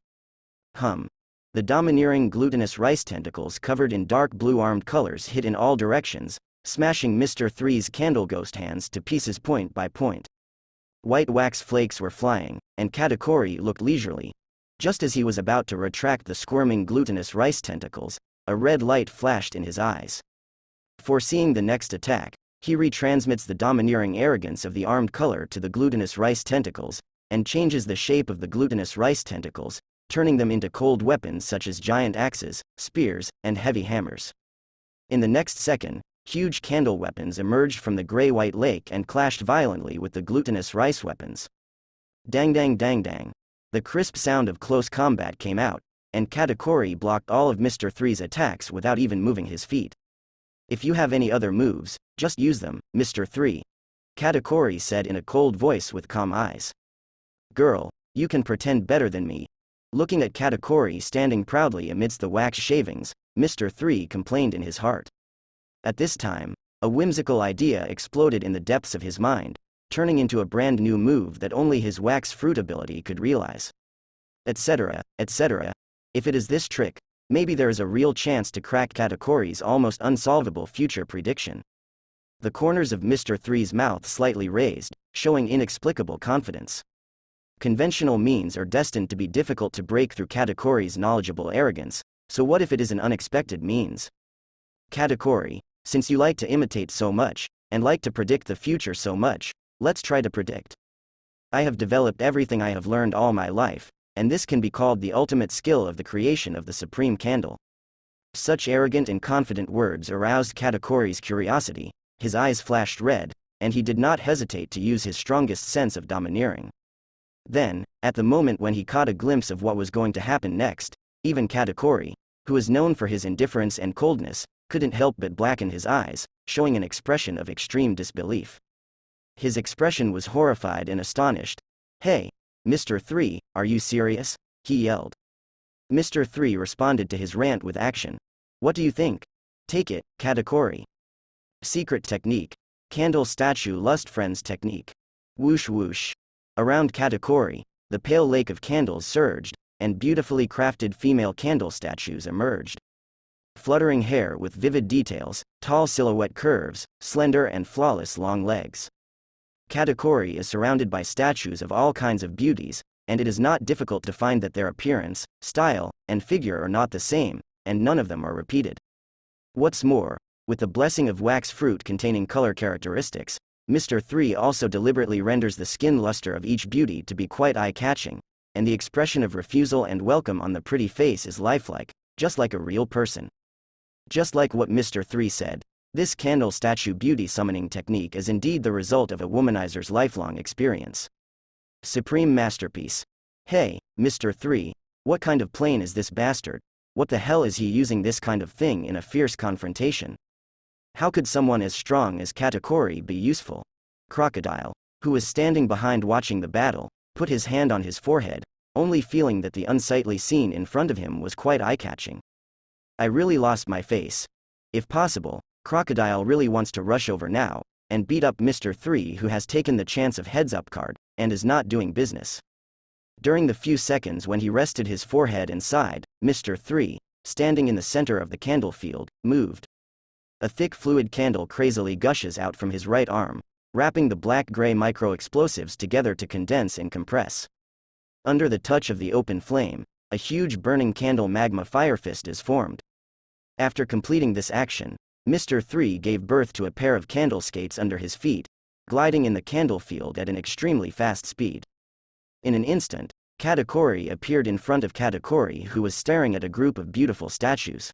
The domineering glutinous rice tentacles covered in dark blue armed colors hit in all directions, smashing Mr. 3's candle ghost hands to pieces point by point. White wax flakes were flying, and Katakuri looked leisurely. Just as he was about to retract the squirming glutinous rice tentacles, a red light flashed in his eyes. Foreseeing the next attack, he retransmits the domineering arrogance of the armed color to the glutinous rice tentacles, and changes the shape of the glutinous rice tentacles, turning them into cold weapons such as giant axes, spears, and heavy hammers. In the next second, huge candle weapons emerged from the gray-white lake and clashed violently with the glutinous rice weapons. Dang dang dang dang. The crisp sound of close combat came out, and Katakuri blocked all of Mr. 3's attacks without even moving his feet. If you have any other moves, just use them, Mr. 3. Katakuri said in a cold voice with calm eyes. Girl, you can pretend better than me. Looking at Katakuri standing proudly amidst the wax shavings, Mr. 3 complained in his heart. At this time, a whimsical idea exploded in the depths of his mind, turning into a brand new move that only his wax fruit ability could realize. Etc., etc. If it is this trick, maybe there is a real chance to crack Katakuri's almost unsolvable future prediction. The corners of Mr. 3's mouth slightly raised, showing inexplicable confidence. Conventional means are destined to be difficult to break through Katakuri's knowledgeable arrogance, so what if it is an unexpected means? Katakuri, since you like to imitate so much, and like to predict the future so much, let's try to predict. I have developed everything I have learned all my life, and this can be called the ultimate skill of the creation of the supreme candle. Such arrogant and confident words aroused Katakuri's curiosity, his eyes flashed red, and he did not hesitate to use his strongest sense of domineering. Then, at the moment when he caught a glimpse of what was going to happen next, even Katakuri, who is known for his indifference and coldness, couldn't help but blacken his eyes, showing an expression of extreme disbelief. His expression was horrified and astonished. Hey, Mr. 3, are you serious? He yelled. Mr. 3 responded to his rant with action. What do you think? Take it, Katakuri. Secret technique. Candle statue lust friends technique. Whoosh whoosh. Around Katakuri, the pale lake of candles surged, and beautifully crafted female candle statues emerged. Fluttering hair with vivid details, tall silhouette curves, slender and flawless long legs. Katakuri is surrounded by statues of all kinds of beauties, and it is not difficult to find that their appearance, style, and figure are not the same, and none of them are repeated. What's more, with the blessing of wax fruit containing color characteristics, Mr. 3 also deliberately renders the skin luster of each beauty to be quite eye-catching, and the expression of refusal and welcome on the pretty face is lifelike, just like a real person. Just like what Mr. 3 said, this candle statue beauty summoning technique is indeed the result of a womanizer's lifelong experience. Supreme masterpiece. Hey, Mr. 3, what kind of plane is this bastard? What the hell is he using this kind of thing in a fierce confrontation? How could someone as strong as Katakuri be useful? Crocodile, who was standing behind watching the battle, put his hand on his forehead, only feeling that the unsightly scene in front of him was quite eye-catching. I really lost my face. If possible, Crocodile really wants to rush over now, and beat up Mr. 3 who has taken the chance of heads-up card, and is not doing business. During the few seconds when he rested his forehead and sighed, Mr. 3, standing in the center of the candle field, moved. A thick fluid candle crazily gushes out from his right arm, wrapping the black-gray micro-explosives together to condense and compress. Under the touch of the open flame, a huge burning candle magma fire fist is formed. After completing this action, Mr. 3 gave birth to a pair of candle skates under his feet, gliding in the candle field at an extremely fast speed. In an instant, Katakuri appeared in front of Katakuri, who was staring at a group of beautiful statues.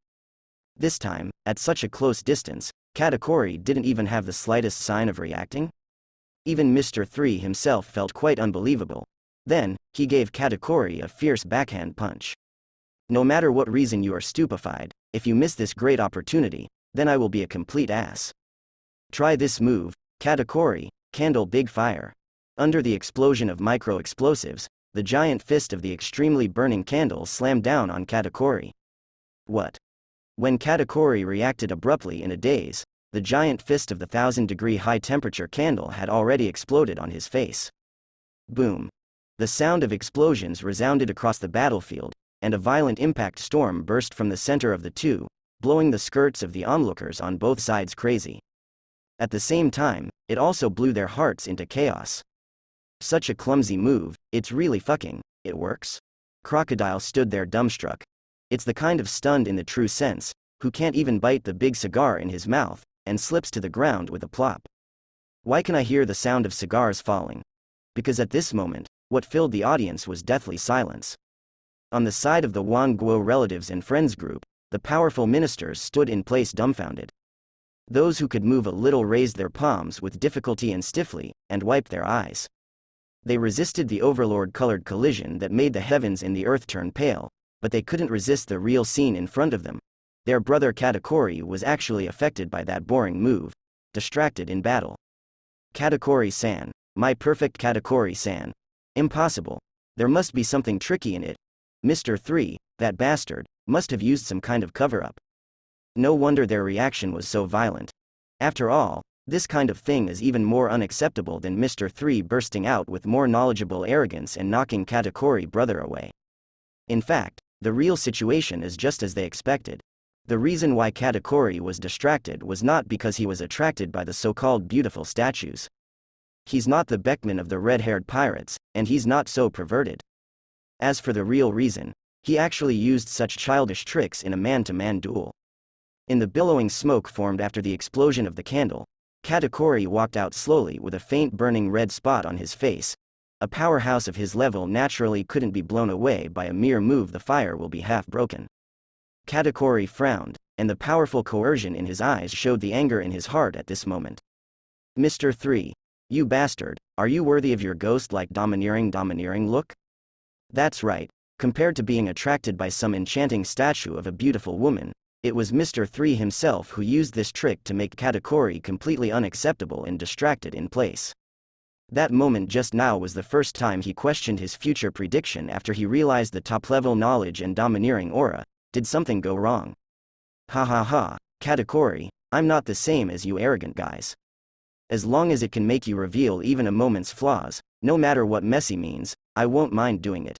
This time, at such a close distance, Katakuri didn't even have the slightest sign of reacting. Even Mr. 3 himself felt quite unbelievable. Then, he gave Katakuri a fierce backhand punch. No matter what reason you are stupefied, if you miss this great opportunity, then I will be a complete ass. Try this move, Katakuri, candle big fire. Under the explosion of micro-explosives, the giant fist of the extremely burning candle slammed down on Katakuri. What? When Katakuri reacted abruptly in a daze, the giant fist of the 1000-degree high-temperature candle had already exploded on his face. Boom. The sound of explosions resounded across the battlefield, and a violent impact storm burst from the center of the two, blowing the skirts of the onlookers on both sides crazy. At the same time, it also blew their hearts into chaos. Such a clumsy move, it's really fucking, it works? Crocodile stood there dumbstruck. It's the kind of stunned in the true sense, who can't even bite the big cigar in his mouth, and slips to the ground with a plop. Why can I hear the sound of cigars falling? Because at this moment, what filled the audience was deathly silence. On the side of the Wang Guo relatives and friends group, the powerful ministers stood in place dumbfounded. Those who could move a little raised their palms with difficulty and stiffly, and wiped their eyes. They resisted the overlord-colored collision that made the heavens and the earth turn pale, but they couldn't resist the real scene in front of them. Their brother Katakuri was actually affected by that boring move, distracted in battle. Katakuri-san, my perfect Katakuri-san. Impossible. There must be something tricky in it. Mr. 3, that bastard, must have used some kind of cover-up. No wonder their reaction was so violent. After all, this kind of thing is even more unacceptable than Mr. 3 bursting out with more knowledgeable arrogance and knocking Katakuri brother away. In fact, the real situation is just as they expected. The reason why Katakuri was distracted was not because he was attracted by the so-called beautiful statues. He's not the Beckman of the red-haired pirates, and he's not so perverted. As for the real reason, he actually used such childish tricks in a man-to-man duel. In the billowing smoke formed after the explosion of the candle, Katakuri walked out slowly with a faint burning red spot on his face. A powerhouse of his level naturally couldn't be blown away by a mere move. The fire will be half broken. Katakuri frowned, and the powerful coercion in his eyes showed the anger in his heart at this moment. Mr. 3. You bastard, are you worthy of your ghost-like domineering look? That's right, compared to being attracted by some enchanting statue of a beautiful woman, it was Mr. 3 himself who used this trick to make Katakuri completely unacceptable and distracted in place. That moment just now was the first time he questioned his future prediction after he realized the top-level knowledge and domineering aura. Did something go wrong? Ha ha ha, Katakuri, I'm not the same as you arrogant guys. As long as it can make you reveal even a moment's flaws, no matter what messy means, I won't mind doing it.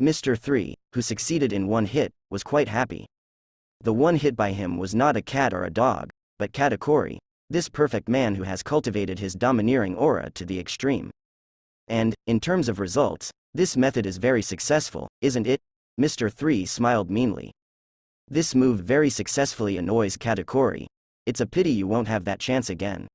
Mr. 3, who succeeded in one hit, was quite happy. The one hit by him was not a cat or a dog, but Katakuri, this perfect man who has cultivated his domineering aura to the extreme. And, in terms of results, this method is very successful, isn't it? Mr. 3 smiled meanly. This move very successfully annoys Katakuri. It's a pity you won't have that chance again.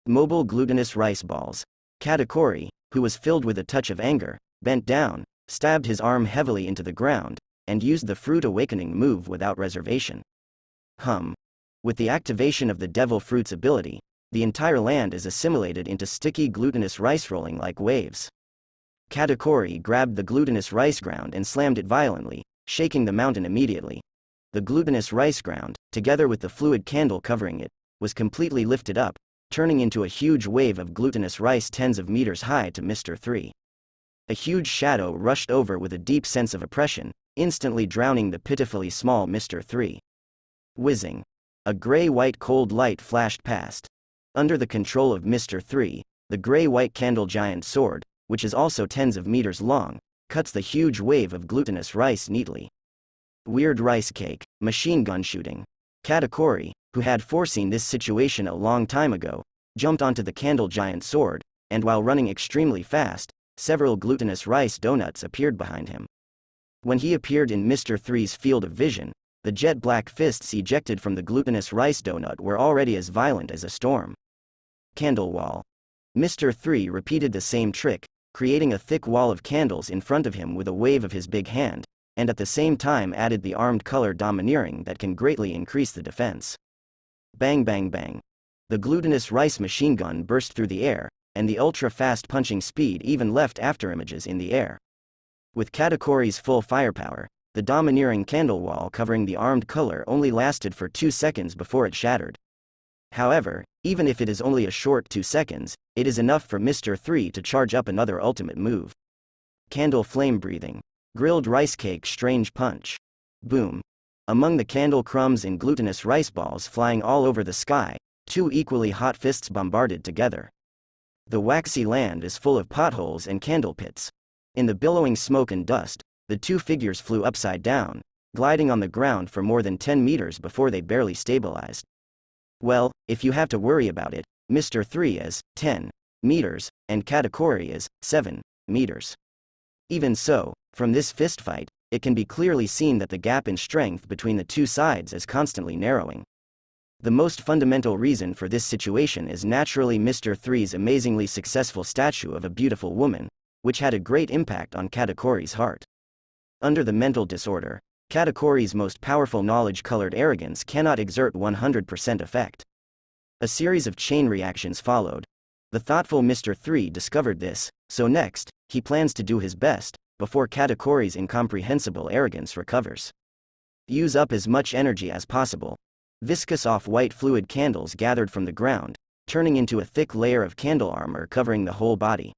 Mobile glutinous rice balls. Katakuri, who was filled with a touch of anger, bent down, stabbed his arm heavily into the ground, and used the fruit awakening move without reservation. With the activation of the devil fruit's ability, the entire land is assimilated into sticky glutinous rice rolling like waves. Katakuri grabbed the glutinous rice ground and slammed it violently, shaking the mountain immediately. The glutinous rice ground, together with the fluid candle covering it, was completely lifted up, turning into a huge wave of glutinous rice tens of meters high to Mr. 3. A huge shadow rushed over with a deep sense of oppression, instantly drowning the pitifully small Mr. 3. Whizzing. A gray-white cold light flashed past. Under the control of Mr. 3, the gray-white candle giant sword, which is also tens of meters long, cuts the huge wave of glutinous rice neatly. Weird rice cake, machine gun shooting. Katakuri, who had foreseen this situation a long time ago, jumped onto the candle giant sword, and while running extremely fast, several glutinous rice donuts appeared behind him. When he appeared in Mr. Three's field of vision, the jet black fists ejected from the glutinous rice donut were already as violent as a storm. Candle wall. Mr. Three repeated the same trick, creating a thick wall of candles in front of him with a wave of his big hand, and at the same time added the armed color domineering that can greatly increase the defense. Bang bang bang. The glutinous rice machine gun burst through the air, and the ultra-fast punching speed even left afterimages in the air. With Katakuri's full firepower, the domineering candle wall covering the armed color only lasted for 2 seconds before it shattered. However, even if it is only a short 2 seconds, it is enough for Mr. Three to charge up another ultimate move. Candle flame breathing. Grilled rice cake strange punch. Boom. Among the candle crumbs and glutinous rice balls flying all over the sky, 2 equally hot fists bombarded together. The waxy land is full of potholes and candle pits. In the billowing smoke and dust, the 2 figures flew upside down, gliding on the ground for more than 10 meters before they barely stabilized. Well, if you have to worry about it, Mr. Three is 10 meters, and Katakuri is 7 meters. Even so, from this fistfight, it can be clearly seen that the gap in strength between the 2 sides is constantly narrowing. The most fundamental reason for this situation is naturally Mr. Three's amazingly successful statue of a beautiful woman, which had a great impact on Katakuri's heart. Under the mental disorder, Katakuri's most powerful knowledge-colored arrogance cannot exert 100% effect. A series of chain reactions followed. The thoughtful Mr. Three discovered this, so next, he plans to do his best, before Katakuri's incomprehensible arrogance recovers. Use up as much energy as possible. Viscous off-white fluid candles gathered from the ground, turning into a thick layer of candle armor covering the whole body.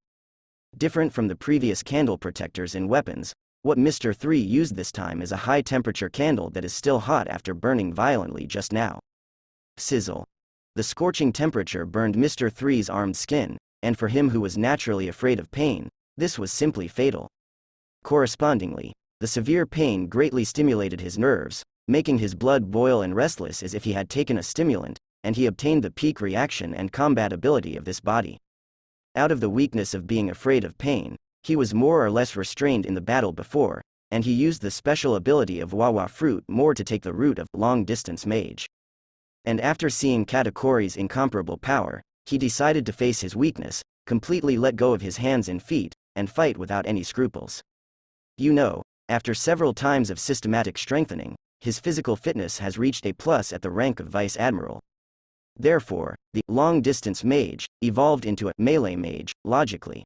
Different from the previous candle protectors and weapons, what Mr. Three used this time is a high-temperature candle that is still hot after burning violently just now. Sizzle. The scorching temperature burned Mr. Three's armed skin, and for him who was naturally afraid of pain, this was simply fatal. Correspondingly, the severe pain greatly stimulated his nerves, making his blood boil and restless as if he had taken a stimulant, and he obtained the peak reaction and combat ability of this body. Out of the weakness of being afraid of pain, he was more or less restrained in the battle before, and he used the special ability of Wawa Fruit more to take the route of long-distance mage. And after seeing Katakuri's incomparable power, he decided to face his weakness, completely let go of his hands and feet, and fight without any scruples. You know, after several times of systematic strengthening, his physical fitness has reached a plus at the rank of Vice Admiral. Therefore, the long-distance mage evolved into a melee mage, logically.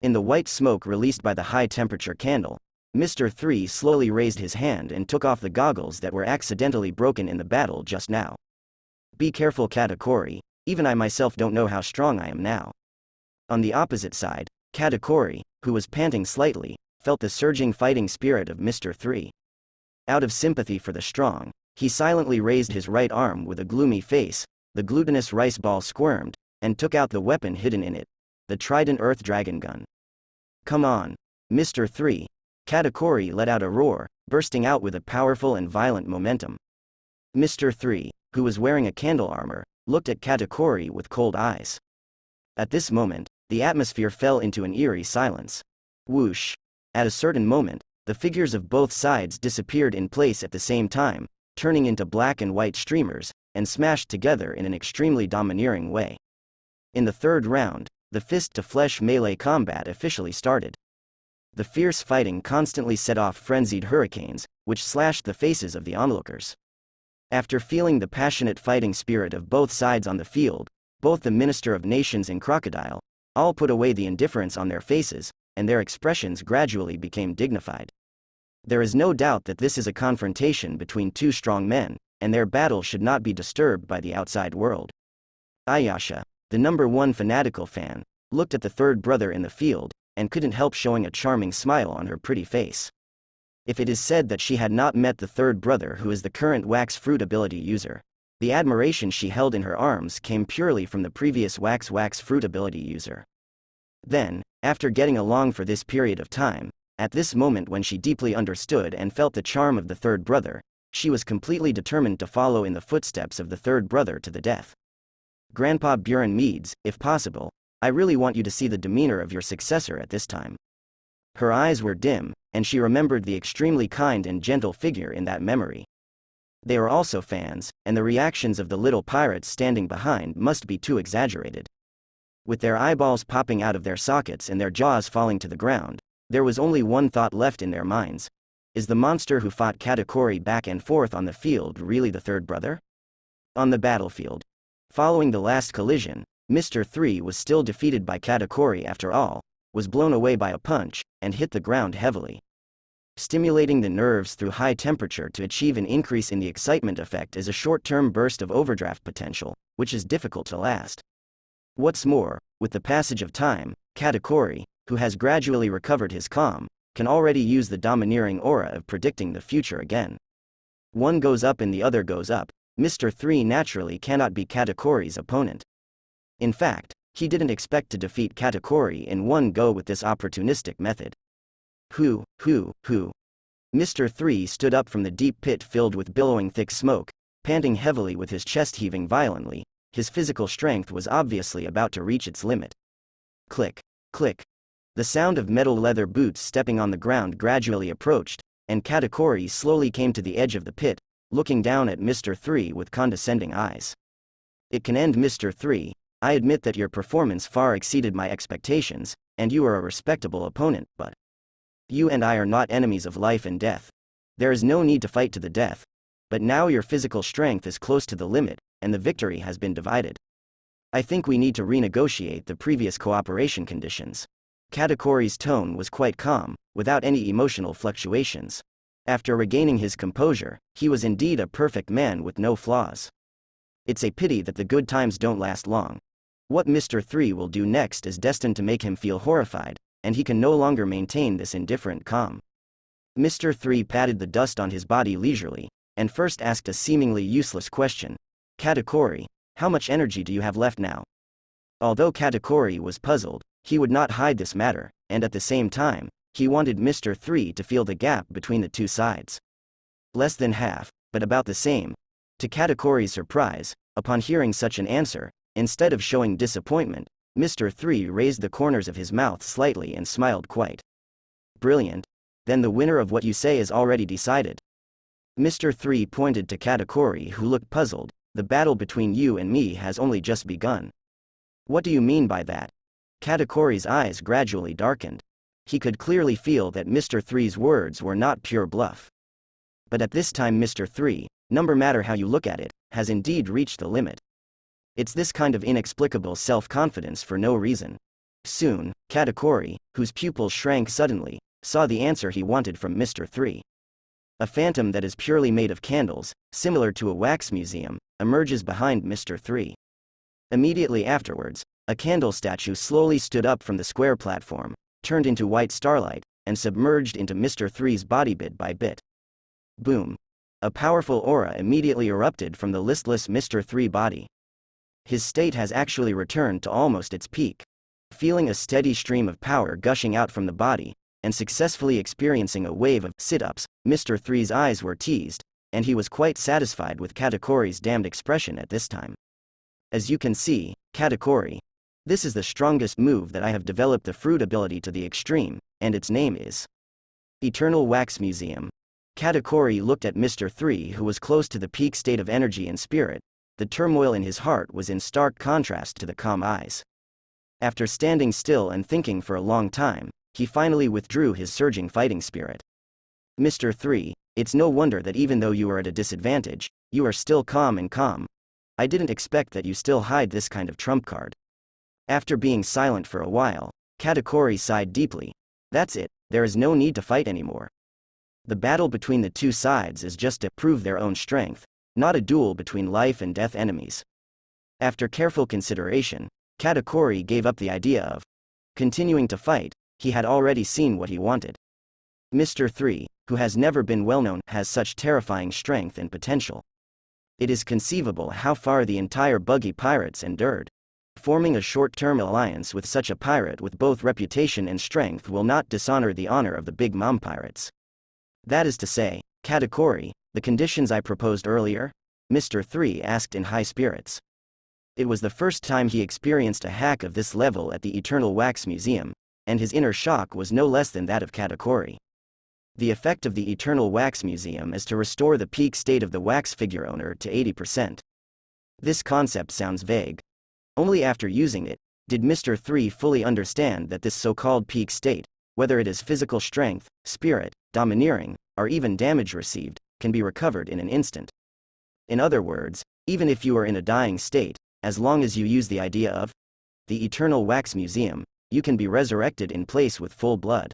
In the white smoke released by the high-temperature candle, Mr. Three slowly raised his hand and took off the goggles that were accidentally broken in the battle just now. Be careful, Katakuri, even I myself don't know how strong I am now. On the opposite side, Katakuri, who was panting slightly, felt the surging fighting spirit of Mr. Three. Out of sympathy for the strong, he silently raised his right arm with a gloomy face, the glutinous rice ball squirmed, and took out the weapon hidden in it, the Trident Earth Dragon Gun. Come on, Mr. Three. Katakuri let out a roar, bursting out with a powerful and violent momentum. Mr. Three, who was wearing a candle armor, looked at Katakuri with cold eyes. At this moment, the atmosphere fell into an eerie silence. Whoosh. At a certain moment, the figures of both sides disappeared in place at the same time, turning into black and white streamers, and smashed together in an extremely domineering way. In the third round, the fist-to-flesh melee combat officially started. The fierce fighting constantly set off frenzied hurricanes, which slashed the faces of the onlookers. After feeling the passionate fighting spirit of both sides on the field, both the Minister of Nations and Crocodile, all put away the indifference on their faces, and their expressions gradually became dignified. There is no doubt that this is a confrontation between 2 strong men, and their battle should not be disturbed by the outside world. Ayasha, the #1 fanatical fan, looked at the third brother in the field, and couldn't help showing a charming smile on her pretty face. If it is said that she had not met the third brother who is the current wax fruit ability user, the admiration she held in her arms came purely from the previous wax fruit ability user. Then, after getting along for this period of time, At this moment, when she deeply understood and felt the charm of the third brother, she was completely determined to follow in the footsteps of the third brother to the death. Grandpa Buren Meads, if possible, I really want you to see the demeanor of your successor at this time. Her eyes were dim, and she remembered the extremely kind and gentle figure in that memory. They are also fans, and the reactions of the little pirates standing behind must be too exaggerated. With their eyeballs popping out of their sockets and their jaws falling to the ground, there was only one thought left in their minds. Is the monster who fought Katakuri back and forth on the field really the third brother? On the battlefield. Following the last collision, Mr. 3 was still defeated by Katakuri after all, was blown away by a punch, and hit the ground heavily. Stimulating the nerves through high temperature to achieve an increase in the excitement effect is a short-term burst of overdraft potential, which is difficult to last. What's more, with the passage of time, Katakuri, who has gradually recovered his calm, can already use the domineering aura of predicting the future again. One goes up and the other goes up. Mr. 3 naturally cannot be Katakuri's opponent. In fact, he didn't expect to defeat Katakuri in one go with this opportunistic method. Who? Mr. 3 stood up from the deep pit filled with billowing thick smoke, panting heavily with his chest heaving violently. His physical strength was obviously about to reach its limit. Click, click. The sound of metal leather boots stepping on the ground gradually approached, and Katakuri slowly came to the edge of the pit, looking down at Mr. 3 with condescending eyes. It can end, Mr. 3. I admit that your performance far exceeded my expectations, and you are a respectable opponent, but you and I are not enemies of life and death. There is no need to fight to the death. But now your physical strength is close to the limit, and the victory has been divided. I think we need to renegotiate the previous cooperation conditions. Katakuri's tone was quite calm, without any emotional fluctuations. After regaining his composure, he was indeed a perfect man with no flaws. It's a pity that the good times don't last long. What Mr. 3 will do next is destined to make him feel horrified, and he can no longer maintain this indifferent calm. Mr. 3 patted the dust on his body leisurely, and first asked a seemingly useless question. Katakuri, how much energy do you have left now? Although Katakuri was puzzled, he would not hide this matter, and at the same time, he wanted Mr. 3 to feel the gap between the two sides. Less than half, but about the same. To Katakuri's surprise, upon hearing such an answer, instead of showing disappointment, Mr. 3 raised the corners of his mouth slightly and smiled quite. Brilliant. Then the winner of what you say is already decided. Mr. 3 pointed to Katakuri, who looked puzzled. The battle between you and me has only just begun. What do you mean by that? Katakuri's eyes gradually darkened. He could clearly feel that Mr. 3's words were not pure bluff. But at this time Mr. 3, no matter how you look at it, has indeed reached the limit. It's this kind of inexplicable self-confidence for no reason. Soon, Katakuri, whose pupils shrank suddenly, saw the answer he wanted from Mr. 3. A phantom that is purely made of candles, similar to a wax museum, emerges behind Mr. 3. Immediately afterwards, a candle statue slowly stood up from the square platform, turned into white starlight, and submerged into Mr. 3's body bit by bit. Boom. A powerful aura immediately erupted from the listless Mr. 3 body. His state has actually returned to almost its peak. Feeling a steady stream of power gushing out from the body, and successfully experiencing a wave of sit-ups, Mr. 3's eyes were teased, and he was quite satisfied with Katakuri's damned expression at this time. As you can see, Katakuri, this is the strongest move that I have developed the fruit ability to the extreme, and its name is Eternal Wax Museum. Katakuri looked at Mr. 3, who was close to the peak state of energy and spirit. The turmoil in his heart was in stark contrast to the calm eyes. After standing still and thinking for a long time, he finally withdrew his surging fighting spirit. Mr. 3, it's no wonder that even though you are at a disadvantage, you are still calm and calm. I didn't expect that you still hide this kind of trump card. After being silent for a while, Katakuri sighed deeply. That's it, there is no need to fight anymore. The battle between the two sides is just to prove their own strength, not a duel between life and death enemies. After careful consideration, Katakuri gave up the idea of continuing to fight. He had already seen what he wanted. Mr. 3, who has never been well known, has such terrifying strength and potential. It is conceivable how far the entire Buggy Pirates endured. Forming a short-term alliance with such a pirate with both reputation and strength will not dishonor the honor of the big mom pirates. That is to say, Katakuri, the conditions I proposed earlier? Mr. 3 asked in high spirits. It was the first time he experienced a hack of this level at the Eternal Wax Museum, and his inner shock was no less than that of Katakuri. The effect of the Eternal Wax Museum is to restore the peak state of the wax figure owner to 80%. This concept sounds vague. Only after using it, did Mr. 3 fully understand that this so-called peak state, whether it is physical strength, spirit, domineering, or even damage received, can be recovered in an instant. In other words, even if you are in a dying state, as long as you use the idea of the Eternal Wax Museum, you can be resurrected in place with full blood.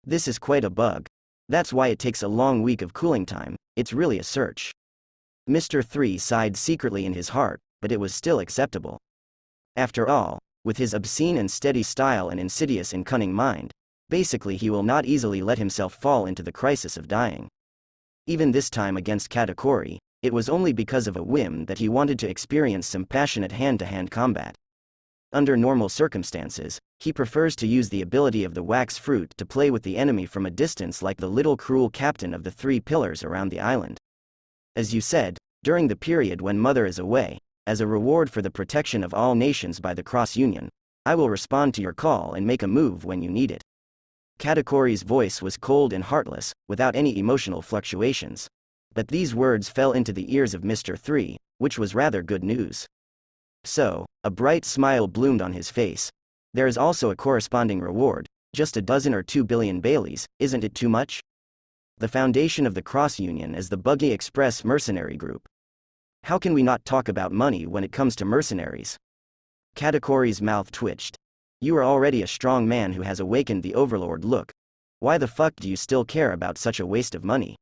This is quite a bug. That's why it takes a long week of cooling time. It's really a search. Mr. 3 sighed secretly in his heart, but it was still acceptable. After all, with his obscene and steady style and insidious and cunning mind, basically he will not easily let himself fall into the crisis of dying. Even this time against Katakuri, it was only because of a whim that he wanted to experience some passionate hand-to-hand combat. Under normal circumstances, he prefers to use the ability of the wax fruit to play with the enemy from a distance like the little cruel captain of the 3 pillars around the island. As you said, during the period when Mother is away, as a reward for the protection of all nations by the Cross Union, I will respond to your call and make a move when you need it. Katakuri's voice was cold and heartless, without any emotional fluctuations. But these words fell into the ears of Mr. 3, which was rather good news. So, a bright smile bloomed on his face. There is also a corresponding reward, just a dozen or 2 billion Baileys, isn't it too much? The foundation of the Cross Union is the Buggy Express mercenary group. How can we not talk about money when it comes to mercenaries? Katakuri's mouth twitched. You are already a strong man who has awakened the overlord look. Why the fuck do you still care about such a waste of money?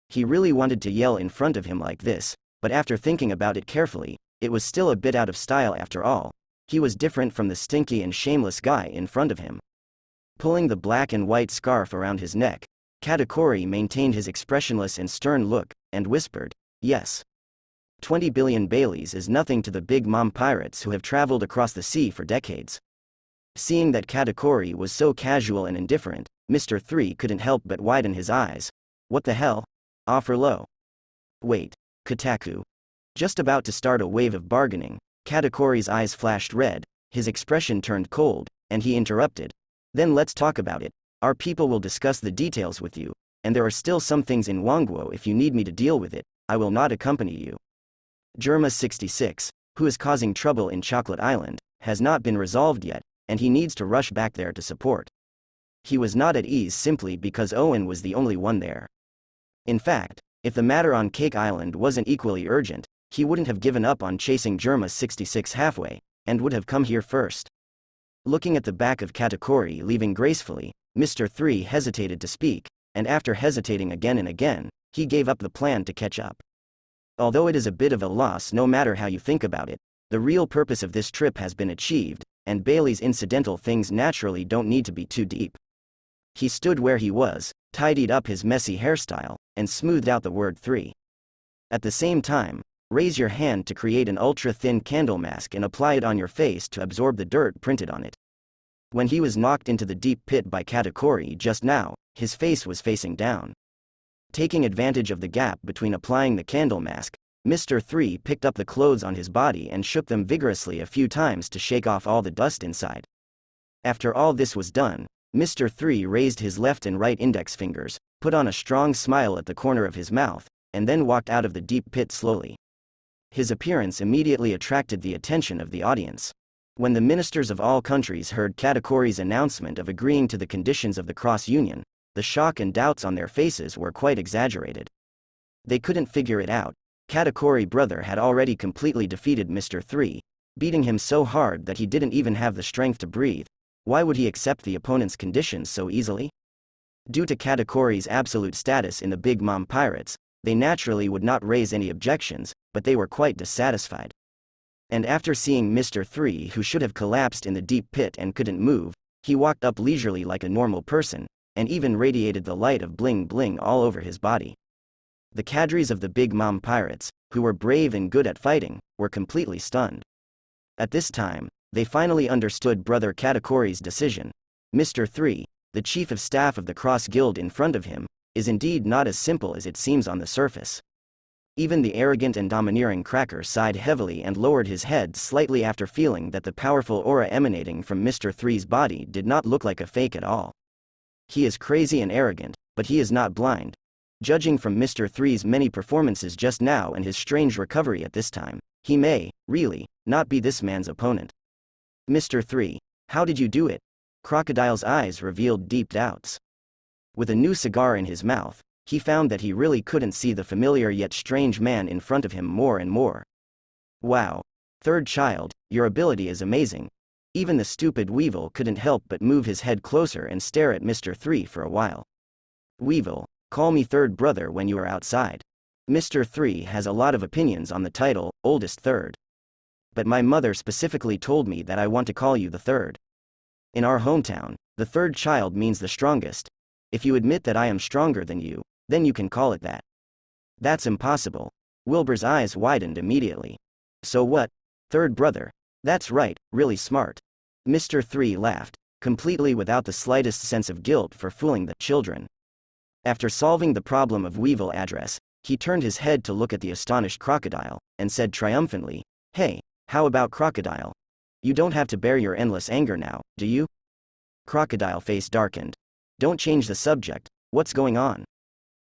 He really wanted to yell in front of him like this, but after thinking about it carefully, it was still a bit out of style after all. He was different from the stinky and shameless guy in front of him. Pulling the black and white scarf around his neck, Katakuri maintained his expressionless and stern look, and whispered, yes. 20 billion Baileys is nothing to the big mom pirates who have traveled across the sea for decades. Seeing that Katakuri was so casual and indifferent, Mr. 3 couldn't help but widen his eyes. What the hell? Offer low. Wait, Kotaku. Just about to start a wave of bargaining, Katakuri's eyes flashed red, his expression turned cold, and he interrupted. Then let's talk about it. Our people will discuss the details with you, and there are still some things in Wangguo if you need me to deal with it, I will not accompany you. Germa 66, who is causing trouble in Chocolate Island, has not been resolved yet, and he needs to rush back there to support. He was not at ease simply because Owen was the only one there. In fact, if the matter on Cake Island wasn't equally urgent, he wouldn't have given up on chasing Germa 66 halfway, and would have come here first. Looking at the back of Katakuri leaving gracefully, Mr. 3 hesitated to speak, and after hesitating again and again, he gave up the plan to catch up. Although it is a bit of a loss no matter how you think about it, the real purpose of this trip has been achieved, and Bailey's incidental things naturally don't need to be too deep. He stood where he was, tidied up his messy hairstyle, and smoothed out the word 3. At the same time, raise your hand to create an ultra-thin candle mask and apply it on your face to absorb the dirt printed on it. When he was knocked into the deep pit by Katakuri just now, his face was facing down. Taking advantage of the gap between applying the candle mask, Mr. 3 picked up the clothes on his body and shook them vigorously a few times to shake off all the dust inside. After all this was done, Mr. 3 raised his left and right index fingers, put on a strong smile at the corner of his mouth, and then walked out of the deep pit slowly. His appearance immediately attracted the attention of the audience. When the ministers of all countries heard Katakuri's announcement of agreeing to the conditions of the Cross Union, the shock and doubts on their faces were quite exaggerated. They couldn't figure it out. Katakuri brother had already completely defeated Mr. 3, beating him so hard that he didn't even have the strength to breathe. Why would he accept the opponent's conditions so easily? Due to Katakuri's absolute status in the Big Mom Pirates, they naturally would not raise any objections, but they were quite dissatisfied. And after seeing Mr. 3 who should have collapsed in the deep pit and couldn't move, he walked up leisurely like a normal person, and even radiated the light of bling bling all over his body. The cadres of the Big Mom Pirates, who were brave and good at fighting, were completely stunned. At this time, they finally understood Brother Katakori's decision. Mr. 3, the chief of staff of the Cross Guild in front of him, is indeed not as simple as it seems on the surface. Even the arrogant and domineering Cracker sighed heavily and lowered his head slightly after feeling that the powerful aura emanating from Mr. 3's body did not look like a fake at all. He is crazy and arrogant, but he is not blind. Judging from Mr. 3's many performances just now and his strange recovery at this time, he may, really, not be this man's opponent. Mr. 3, how did you do it? Crocodile's eyes revealed deep doubts. With a new cigar in his mouth, he found that he really couldn't see the familiar yet strange man in front of him more and more. Wow. Third child, your ability is amazing. Even the stupid Weevil couldn't help but move his head closer and stare at Mr. 3 for a while. Weevil, call me third brother when you are outside. Mr. 3 has a lot of opinions on the title, oldest third. But my mother specifically told me that I want to call you the third. In our hometown, the third child means the strongest. If you admit that I am stronger than you, then you can call it that. That's impossible. Wilbur's eyes widened immediately. So what? Third brother. That's right, really smart. Mr. 3 laughed, completely without the slightest sense of guilt for fooling the children. After solving the problem of Weevil address, he turned his head to look at the astonished Crocodile, and said triumphantly, "Hey, how about Crocodile? You don't have to bear your endless anger now, do you?" Crocodile face darkened. "Don't change the subject, what's going on?"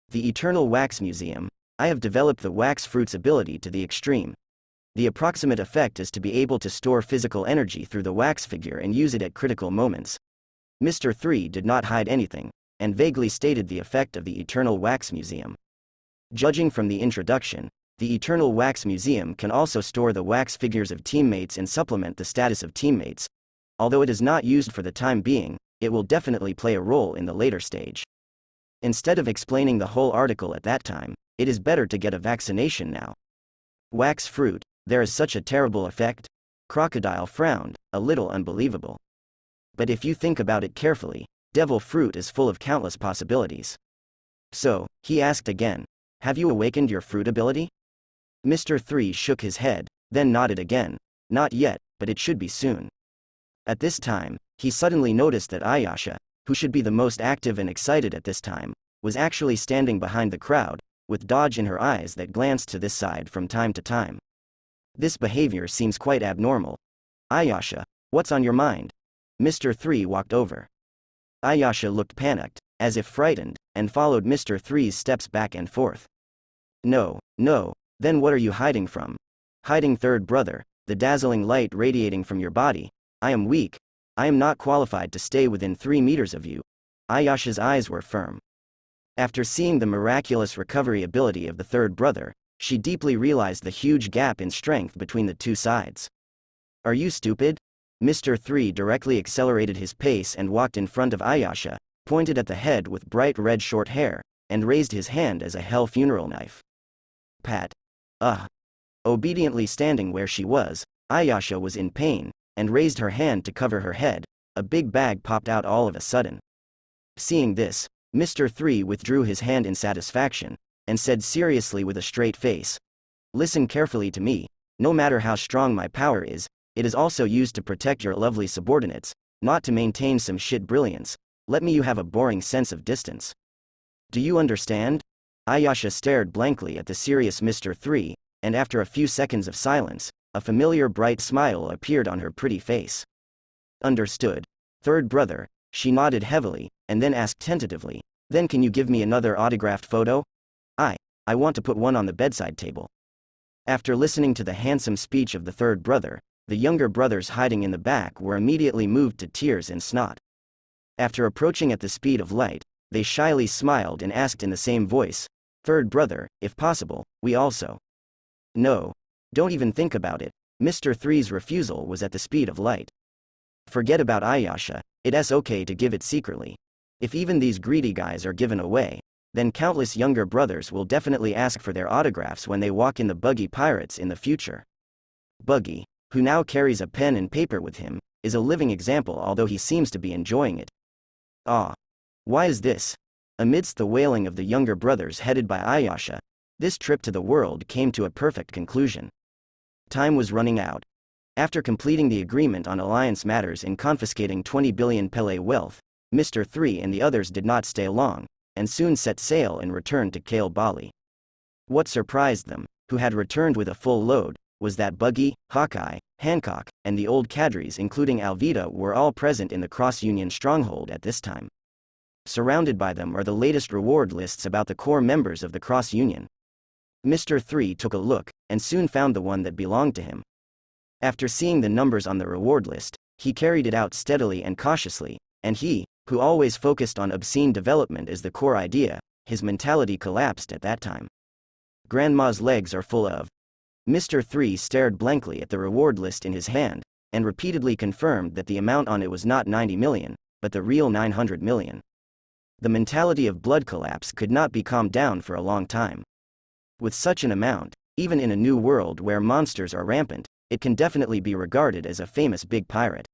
The Eternal Wax Museum. I have developed the wax fruit's ability to the extreme. The approximate effect is to be able to store physical energy through the wax figure and use it at critical moments. Mr. 3 did not hide anything, and vaguely stated the effect of the Eternal Wax Museum. Judging from the introduction, the Eternal Wax Museum can also store the wax figures of teammates and supplement the status of teammates. Although it is not used for the time being, it will definitely play a role in the later stage. Instead of explaining the whole article at that time, it is better to get a vaccination now. Wax fruit, there is such a terrible effect? Crocodile frowned, a little unbelievable. But if you think about it carefully, devil fruit is full of countless possibilities. So, he asked again, have you awakened your fruit ability? Mr. 3 shook his head, then nodded again. Not yet, but it should be soon. At this time, he suddenly noticed that Ayasha, who should be the most active and excited at this time, was actually standing behind the crowd, with dodge in her eyes that glanced to this side from time to time. This behavior seems quite abnormal. Ayasha, what's on your mind? Mr. 3 walked over. Ayasha looked panicked, as if frightened, and followed Mr. 3's steps back and forth. No, then what are you hiding from? Hiding third brother, the dazzling light radiating from your body. I am weak. I am not qualified to stay within 3 meters of you. Ayasha's eyes were firm. After seeing the miraculous recovery ability of the third brother, she deeply realized the huge gap in strength between the two sides. Are you stupid? Mr. 3 directly accelerated his pace and walked in front of Ayasha, pointed at the head with bright red short hair, and raised his hand as a hell funeral knife. Pat. Obediently standing where she was, Ayasha was in pain, and raised her hand to cover her head. A big bag popped out all of a sudden. Seeing this, Mr. 3 withdrew his hand in satisfaction, and said seriously with a straight face, "Listen carefully to me, no matter how strong my power is, it is also used to protect your lovely subordinates, not to maintain some shit brilliance. Let me you have a boring sense of distance. Do you understand?" Ayasha stared blankly at the serious Mr. 3, and after a few seconds of silence, a familiar bright smile appeared on her pretty face. Understood. Third brother, she nodded heavily, and then asked tentatively, then can you give me another autographed photo? I want to put one on the bedside table. After listening to the handsome speech of the third brother, the younger brothers hiding in the back were immediately moved to tears and snot. After approaching at the speed of light, they shyly smiled and asked in the same voice, "Third brother, if possible, we also." No. Don't even think about it. Mr. 3's refusal was at the speed of light. Forget about Ayasha, it's okay to give it secretly. If even these greedy guys are given away, then countless younger brothers will definitely ask for their autographs when they walk in the Buggy Pirates in the future. Buggy, who now carries a pen and paper with him, is a living example although he seems to be enjoying it. Why is this? Amidst the wailing of the younger brothers headed by Ayasha, this trip to the world came to a perfect conclusion. Time was running out. After completing the agreement on alliance matters in confiscating 20 billion Pele wealth, Mr. 3 and the others did not stay long, and soon set sail and returned to Kale Bali. What surprised them, who had returned with a full load, was that Buggy, Hawkeye, Hancock, and the old cadres including Alvita were all present in the cross-union stronghold at this time. Surrounded by them are the latest reward lists about the core members of the cross-union. Mr. 3 took a look, and soon found the one that belonged to him. After seeing the numbers on the reward list, he carried it out steadily and cautiously, and he, who always focused on obscene development as the core idea, his mentality collapsed at that time. Grandma's legs are full of. Mr. 3 stared blankly at the reward list in his hand, and repeatedly confirmed that the amount on it was not 90 million, but the real 900 million. The mentality of blood collapse could not be calmed down for a long time. With such an amount, even in a new world where monsters are rampant, it can definitely be regarded as a famous big pirate.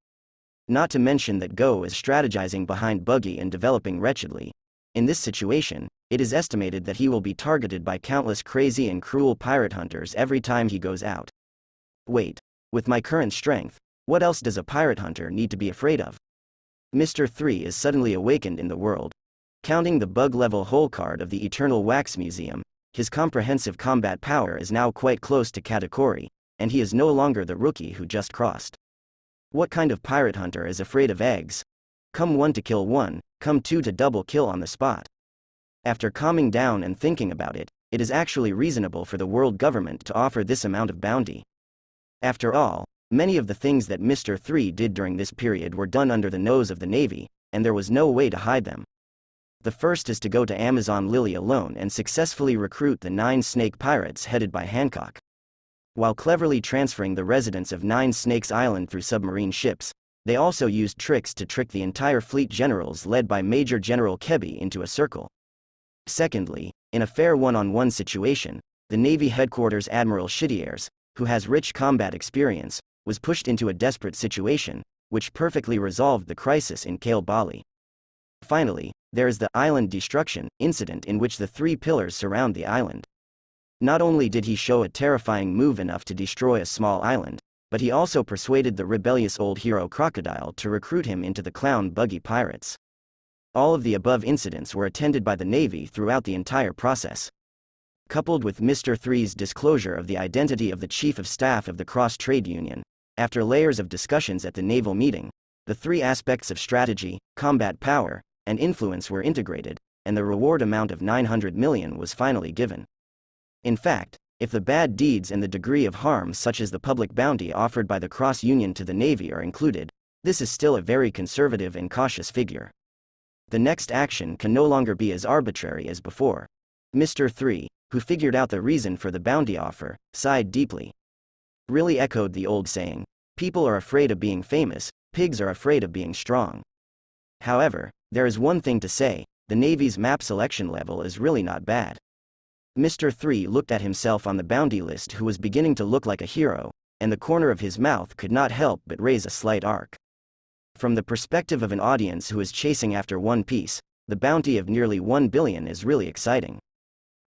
Not to mention that Go is strategizing behind Buggy and developing wretchedly. In this situation, it is estimated that he will be targeted by countless crazy and cruel pirate hunters every time he goes out. Wait, with my current strength, what else does a pirate hunter need to be afraid of? Mr. 3 is suddenly awakened in the world. Counting the bug-level hole card of the Eternal Wax Museum, his comprehensive combat power is now quite close to Katakuri, and he is no longer the rookie who just crossed. What kind of pirate hunter is afraid of eggs? Come 1 to kill 1, come 2 to double kill on the spot. After calming down and thinking about it, it is actually reasonable for the world government to offer this amount of bounty. After all, many of the things that Mr. 3 did during this period were done under the nose of the Navy, and there was no way to hide them. The first is to go to Amazon Lily alone and successfully recruit the 9 snake pirates headed by Hancock. While cleverly transferring the residents of 9 Snakes Island through submarine ships, they also used tricks to trick the entire fleet generals led by Major General Kebi into a circle. Secondly, in a fair one-on-one situation, the Navy headquarters Admiral Shitiers, who has rich combat experience, was pushed into a desperate situation, which perfectly resolved the crisis in Kale Bali. Finally, there is the island destruction incident in which the 3 pillars surround the island. Not only did he show a terrifying move enough to destroy a small island, but he also persuaded the rebellious old hero Crocodile to recruit him into the Clown Buggy Pirates. All of the above incidents were attended by the Navy throughout the entire process. Coupled with Mr. 3's disclosure of the identity of the Chief of Staff of the Cross Trade Union, after layers of discussions at the naval meeting, the 3 aspects of strategy, combat power, and influence were integrated, and the reward amount of 900 million was finally given. In fact, if the bad deeds and the degree of harm such as the public bounty offered by the Cross Union to the Navy are included, this is still a very conservative and cautious figure. The next action can no longer be as arbitrary as before. Mr. 3, who figured out the reason for the bounty offer, sighed deeply. Really echoed the old saying, people are afraid of being famous, pigs are afraid of being strong. However, there is one thing to say, the Navy's map selection level is really not bad. Mr. 3 looked at himself on the bounty list who was beginning to look like a hero, and the corner of his mouth could not help but raise a slight arc. From the perspective of an audience who is chasing after One Piece, the bounty of nearly 1 billion is really exciting.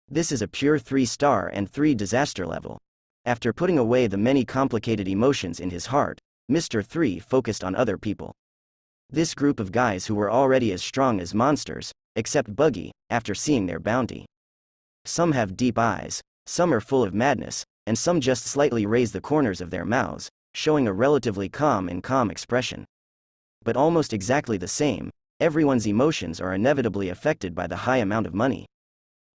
This is a pure 3-star and 3 disaster level. After putting away the many complicated emotions in his heart, Mr. 3 focused on other people. This group of guys who were already as strong as monsters, except Buggy, after seeing their bounty. Some have deep eyes, some are full of madness, and some just slightly raise the corners of their mouths, showing a relatively calm expression. But almost exactly the same, everyone's emotions are inevitably affected by the high amount of money.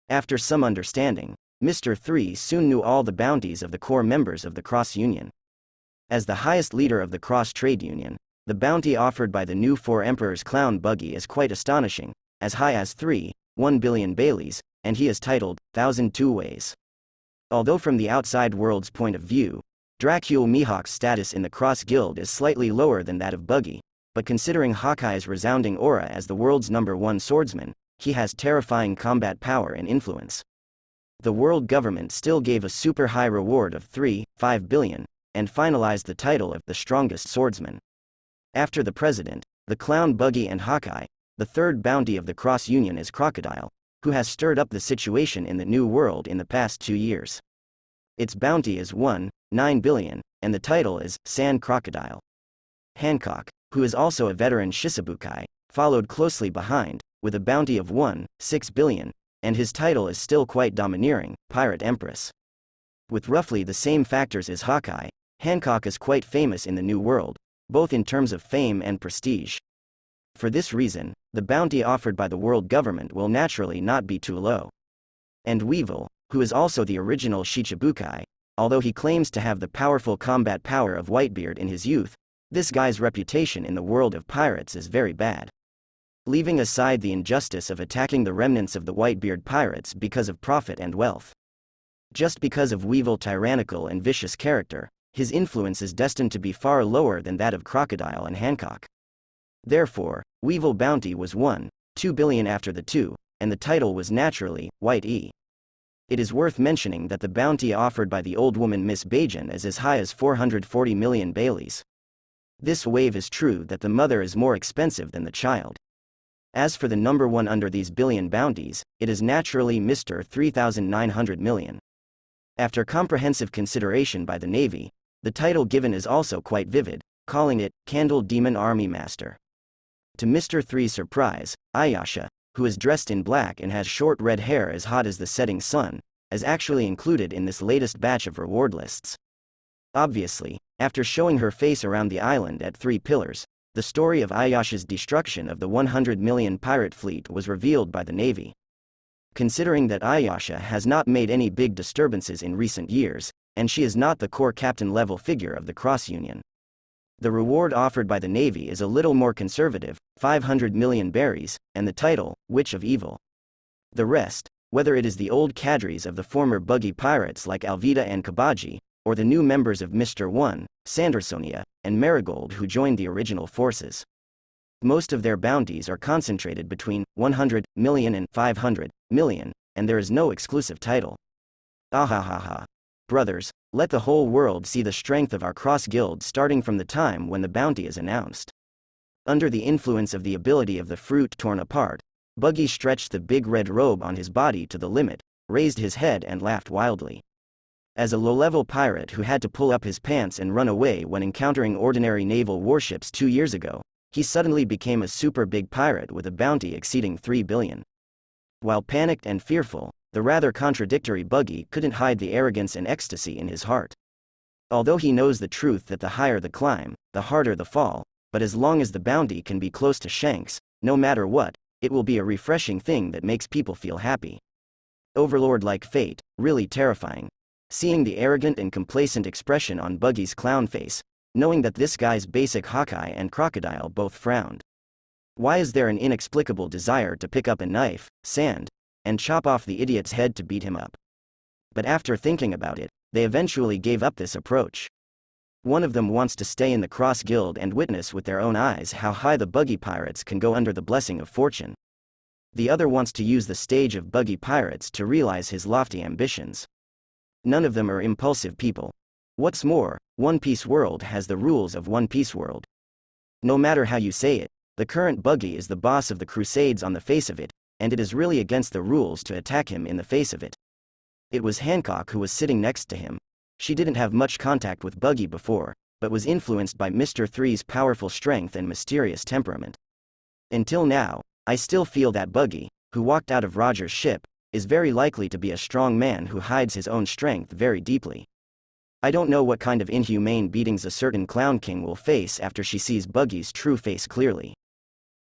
After some understanding, Mr. 3 soon knew all the bounties of the core members of the Cross Union. As the highest leader of the Cross Trade Union, the bounty offered by the new 4 Emperors Clown Buggy is quite astonishing, as high as 1 billion Baileys, and he is titled 1,002 Ways. Although from the outside world's point of view, Dracul Mihawk's status in the Cross Guild is slightly lower than that of Buggy, but considering Hawkeye's resounding aura as the world's #1 swordsman, he has terrifying combat power and influence. The world government still gave a super high reward of 5 billion, and finalized the title of the strongest swordsman. After the president, the Clown Buggy and Hawkeye, the third bounty of the Cross Union is Crocodile, who has stirred up the situation in the New World in the past 2 years. Its bounty is 9 billion, and the title is Sand Crocodile. Hancock, who is also a veteran Shicibukai, followed closely behind, with a bounty of 1.6 billion, and his title is still quite domineering, Pirate Empress. With roughly the same factors as Hawkeye, Hancock is quite famous in the New World, both in terms of fame and prestige. For this reason, the bounty offered by the world government will naturally not be too low. And Weevil, who is also the original Shichibukai, although he claims to have the powerful combat power of Whitebeard in his youth, this guy's reputation in the world of pirates is very bad. Leaving aside the injustice of attacking the remnants of the Whitebeard pirates because of profit and wealth. Just because of Weevil's tyrannical and vicious character, his influence is destined to be far lower than that of Crocodile and Hancock. Therefore, Weevil bounty was 1.2 billion after the two, and the title was naturally, White E. It is worth mentioning that the bounty offered by the old woman Miss Bajan is as high as 440 million Baileys. This wave is true that the mother is more expensive than the child. As for the number one under these billion bounties, it is naturally Mr. 3,900 million. After comprehensive consideration by the Navy, the title given is also quite vivid, calling it Candle Demon Army Master. To Mr. 3's surprise, Ayasha, who is dressed in black and has short red hair as hot as the setting sun, is actually included in this latest batch of reward lists. Obviously, after showing her face around the island at 3 pillars, the story of Ayasha's destruction of the 100 million pirate fleet was revealed by the Navy. Considering that Ayasha has not made any big disturbances in recent years, and she is not the core captain-level figure of the Cross Union, the reward offered by the Navy is a little more conservative, 500 million berries, and the title, Witch of Evil. The rest, whether it is the old cadres of the former buggy pirates like Alvida and Kabaji, or the new members of Mr. 1, Sandersonia, and Marigold who joined the original forces. Most of their bounties are concentrated between 100 million and 500 million, and there is no exclusive title. Ahahaha. Brothers, let the whole world see the strength of our cross guild starting from the time when the bounty is announced. Under the influence of the ability of the fruit torn apart, Buggy stretched the big red robe on his body to the limit, raised his head and laughed wildly. As a low-level pirate who had to pull up his pants and run away when encountering ordinary naval warships 2 years ago, he suddenly became a super big pirate with a bounty exceeding 3 billion. While panicked and fearful, the rather contradictory Buggy couldn't hide the arrogance and ecstasy in his heart. Although he knows the truth that the higher the climb, the harder the fall, but as long as the bounty can be close to Shanks, no matter what, it will be a refreshing thing that makes people feel happy. Overlord-like fate, really terrifying. Seeing the arrogant and complacent expression on Buggy's clown face, knowing that this guy's basic Hawkeye and Crocodile both frowned. Why is there an inexplicable desire to pick up a knife, sand, and chop off the idiot's head to beat him up? But after thinking about it, they eventually gave up this approach. One of them wants to stay in the Cross Guild and witness with their own eyes how high the Buggy Pirates can go under the blessing of fortune. The other wants to use the stage of Buggy Pirates to realize his lofty ambitions. None of them are impulsive people. What's more, One Piece World has the rules of One Piece World. No matter how you say it, the current Buggy is the boss of the Crusades on the face of it, and it is really against the rules to attack him in the face of it. It was Hancock who was sitting next to him. She didn't have much contact with Buggy before, but was influenced by Mr. 3's powerful strength and mysterious temperament. Until now, I still feel that Buggy, who walked out of Roger's ship, is very likely to be a strong man who hides his own strength very deeply. I don't know what kind of inhumane beatings a certain Clown King will face after she sees Buggy's true face clearly.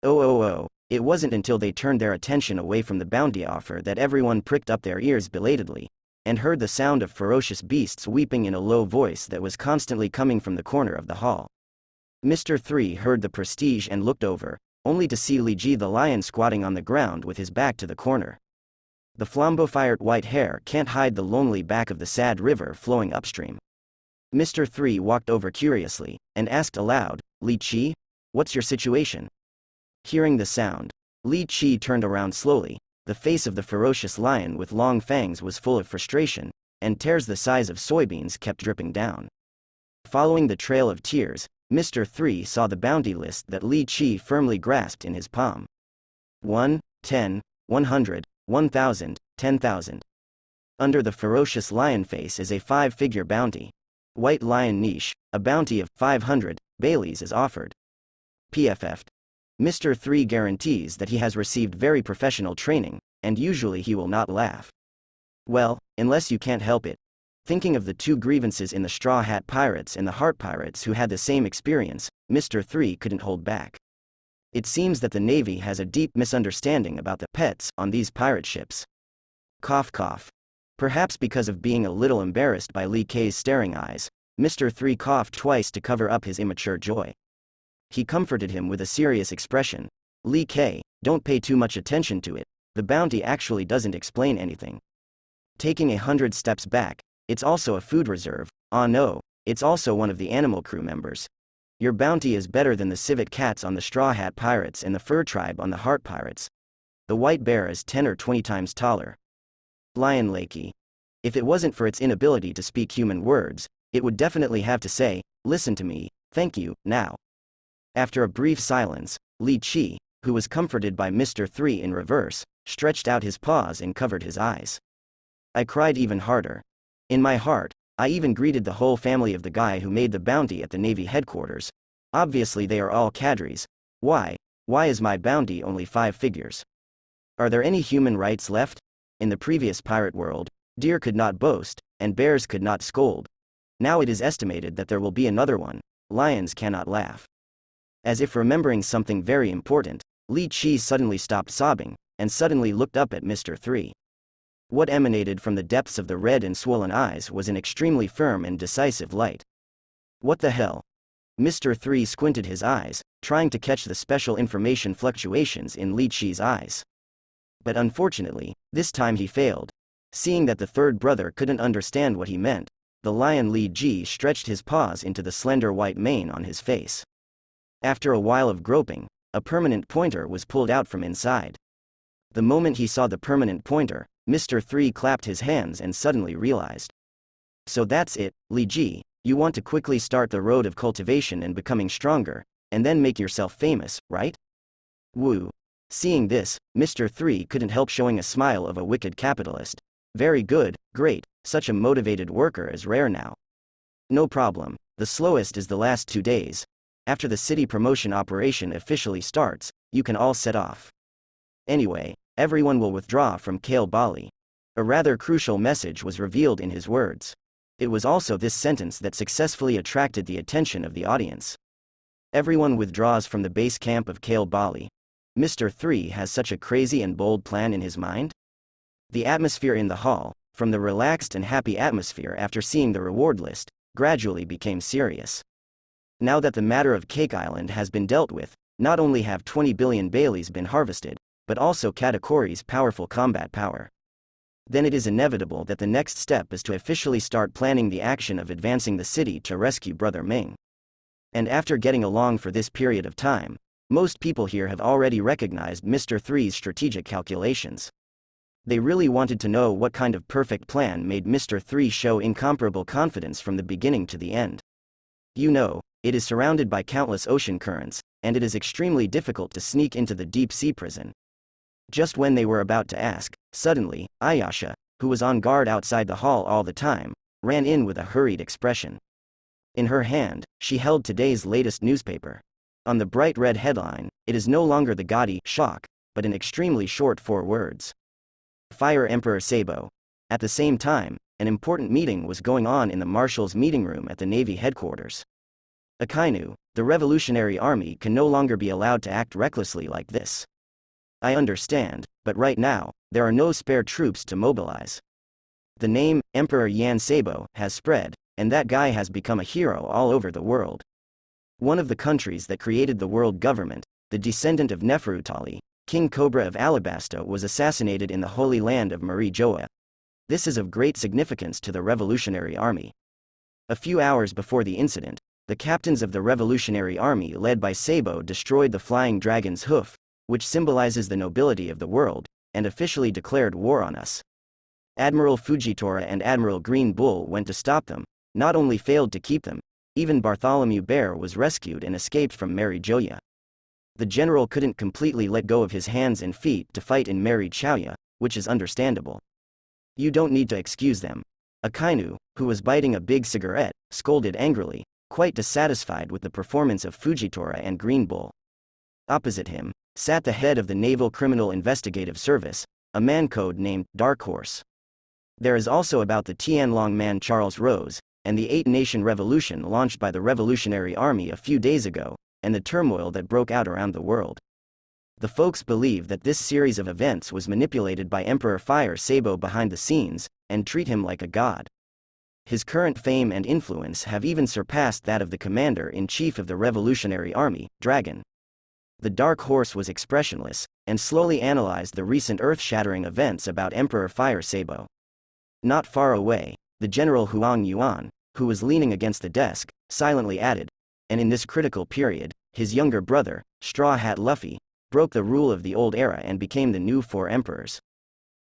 Oh, it wasn't until they turned their attention away from the bounty offer that everyone pricked up their ears belatedly, and heard the sound of ferocious beasts weeping in a low voice that was constantly coming from the corner of the hall. Mr. 3 heard the prestige and looked over, only to see Li Ji the lion squatting on the ground with his back to the corner. The flambeau-fired white hair can't hide the lonely back of the sad river flowing upstream. Mr. 3 walked over curiously, and asked aloud, "Li Chi? What's your situation?" Hearing the sound, Li Chi turned around slowly. The face of the ferocious lion with long fangs was full of frustration, and tears the size of soybeans kept dripping down. Following the trail of tears, Mr. 3 saw the bounty list that Li Chi firmly grasped in his palm. 1, 10, 100, 1,000, 10,000. Under the ferocious lion face is a 5-figure bounty. White Lion niche, a bounty of 500 Baileys is offered. PFF. Mr. 3 guarantees that he has received very professional training, and usually he will not laugh. Well, unless you can't help it. Thinking of the two grievances in the Straw Hat Pirates and the Heart Pirates who had the same experience, Mr. 3 couldn't hold back. It seems that the Navy has a deep misunderstanding about the pets on these pirate ships. Cough cough. Perhaps because of being a little embarrassed by Li Kei's staring eyes, Mr. 3 coughed twice to cover up his immature joy. He comforted him with a serious expression. Li Kei, don't pay too much attention to it, the bounty actually doesn't explain anything. Taking 100 steps back, it's also a food reserve. Ah no, it's also one of the animal crew members. Your bounty is better than the civet cats on the Straw Hat Pirates and the Fur Tribe on the Heart Pirates. The white bear is 10 or 20 times taller. Lion Lakey. If it wasn't for its inability to speak human words, it would definitely have to say, listen to me, thank you, now. After a brief silence, Li Chi, who was comforted by Mr. 3 in reverse, stretched out his paws and covered his eyes. I cried even harder. In my heart, I even greeted the whole family of the guy who made the bounty at the Navy headquarters. Obviously they are all cadres. Why is my bounty only 5 figures? Are there any human rights left? In the previous pirate world, deer could not boast, and bears could not scold. Now it is estimated that there will be another one. Lions cannot laugh. As if remembering something very important, Li Chi suddenly stopped sobbing, and suddenly looked up at Mr. 3. What emanated from the depths of the red and swollen eyes was an extremely firm and decisive light. What the hell? Mr. 3 squinted his eyes, trying to catch the special information fluctuations in Li Chi's eyes. But unfortunately, this time he failed. Seeing that the third brother couldn't understand what he meant, the lion Li Ji stretched his paws into the slender white mane on his face. After a while of groping, a permanent pointer was pulled out from inside. The moment he saw the permanent pointer, Mr. 3 clapped his hands and suddenly realized. So that's it, Li Ji, you want to quickly start the road of cultivation and becoming stronger, and then make yourself famous, right? Woo. Seeing this, Mr. 3 couldn't help showing a smile of a wicked capitalist. Very good, great, such a motivated worker is rare now. No problem, the slowest is the last 2 days. After the city promotion operation officially starts, you can all set off. Anyway, everyone will withdraw from Kale Bali. A rather crucial message was revealed in his words. It was also this sentence that successfully attracted the attention of the audience. Everyone withdraws from the base camp of Kale Bali. Mr. 3 has such a crazy and bold plan in his mind? The atmosphere in the hall, from the relaxed and happy atmosphere after seeing the reward list, gradually became serious. Now that the matter of Cake Island has been dealt with, not only have 20 billion Baileys been harvested, but also Katakori's powerful combat power. Then it is inevitable that the next step is to officially start planning the action of advancing the city to rescue Brother Ming. And after getting along for this period of time, most people here have already recognized Mr. 3's strategic calculations. They really wanted to know what kind of perfect plan made Mr. 3 show incomparable confidence from the beginning to the end. You know, it is surrounded by countless ocean currents, and it is extremely difficult to sneak into the deep-sea prison. Just when they were about to ask, suddenly, Ayasha, who was on guard outside the hall all the time, ran in with a hurried expression. In her hand, she held today's latest newspaper. On the bright red headline, it is no longer the gaudy shock, but an extremely short 4 words. Fire Emperor Sabo. At the same time, an important meeting was going on in the Marshal's meeting room at the Navy headquarters. Akainu, the Revolutionary Army can no longer be allowed to act recklessly like this. I understand, but right now, there are no spare troops to mobilize. The name, Emperor Yan Sabo, has spread, and that guy has become a hero all over the world. One of the countries that created the world government, the descendant of Neferutali, King Cobra of Alabasta, was assassinated in the Holy Land of Marie Joa. This is of great significance to the Revolutionary Army. A few hours before the incident, the captains of the Revolutionary Army led by Sabo destroyed the Flying Dragon's hoof, which symbolizes the nobility of the world, and officially declared war on us. Admiral Fujitora and Admiral Green Bull went to stop them, not only failed to keep them, even Bartholomew Bear was rescued and escaped from Mary Joya. The general couldn't completely let go of his hands and feet to fight in Mary Choya, which is understandable. You don't need to excuse them. Akainu, who was biting a big cigarette, scolded angrily, quite dissatisfied with the performance of Fujitora and Green Bull. Opposite him sat the head of the Naval Criminal Investigative Service, a man code named Dark Horse. There is also about the Tianlong man Charles Rose, and the Eight-Nation Revolution launched by the Revolutionary Army a few days ago, and the turmoil that broke out around the world. The folks believe that this series of events was manipulated by Emperor Fire Sabo behind the scenes, and treat him like a god. His current fame and influence have even surpassed that of the commander-in-chief of the Revolutionary Army, Dragon. The Dark Horse was expressionless, and slowly analyzed the recent earth-shattering events about Emperor Fire Sabo. Not far away, the General Huang Yuan, who was leaning against the desk, silently added, and in this critical period, his younger brother, Straw Hat Luffy, broke the rule of the old era and became the new four emperors.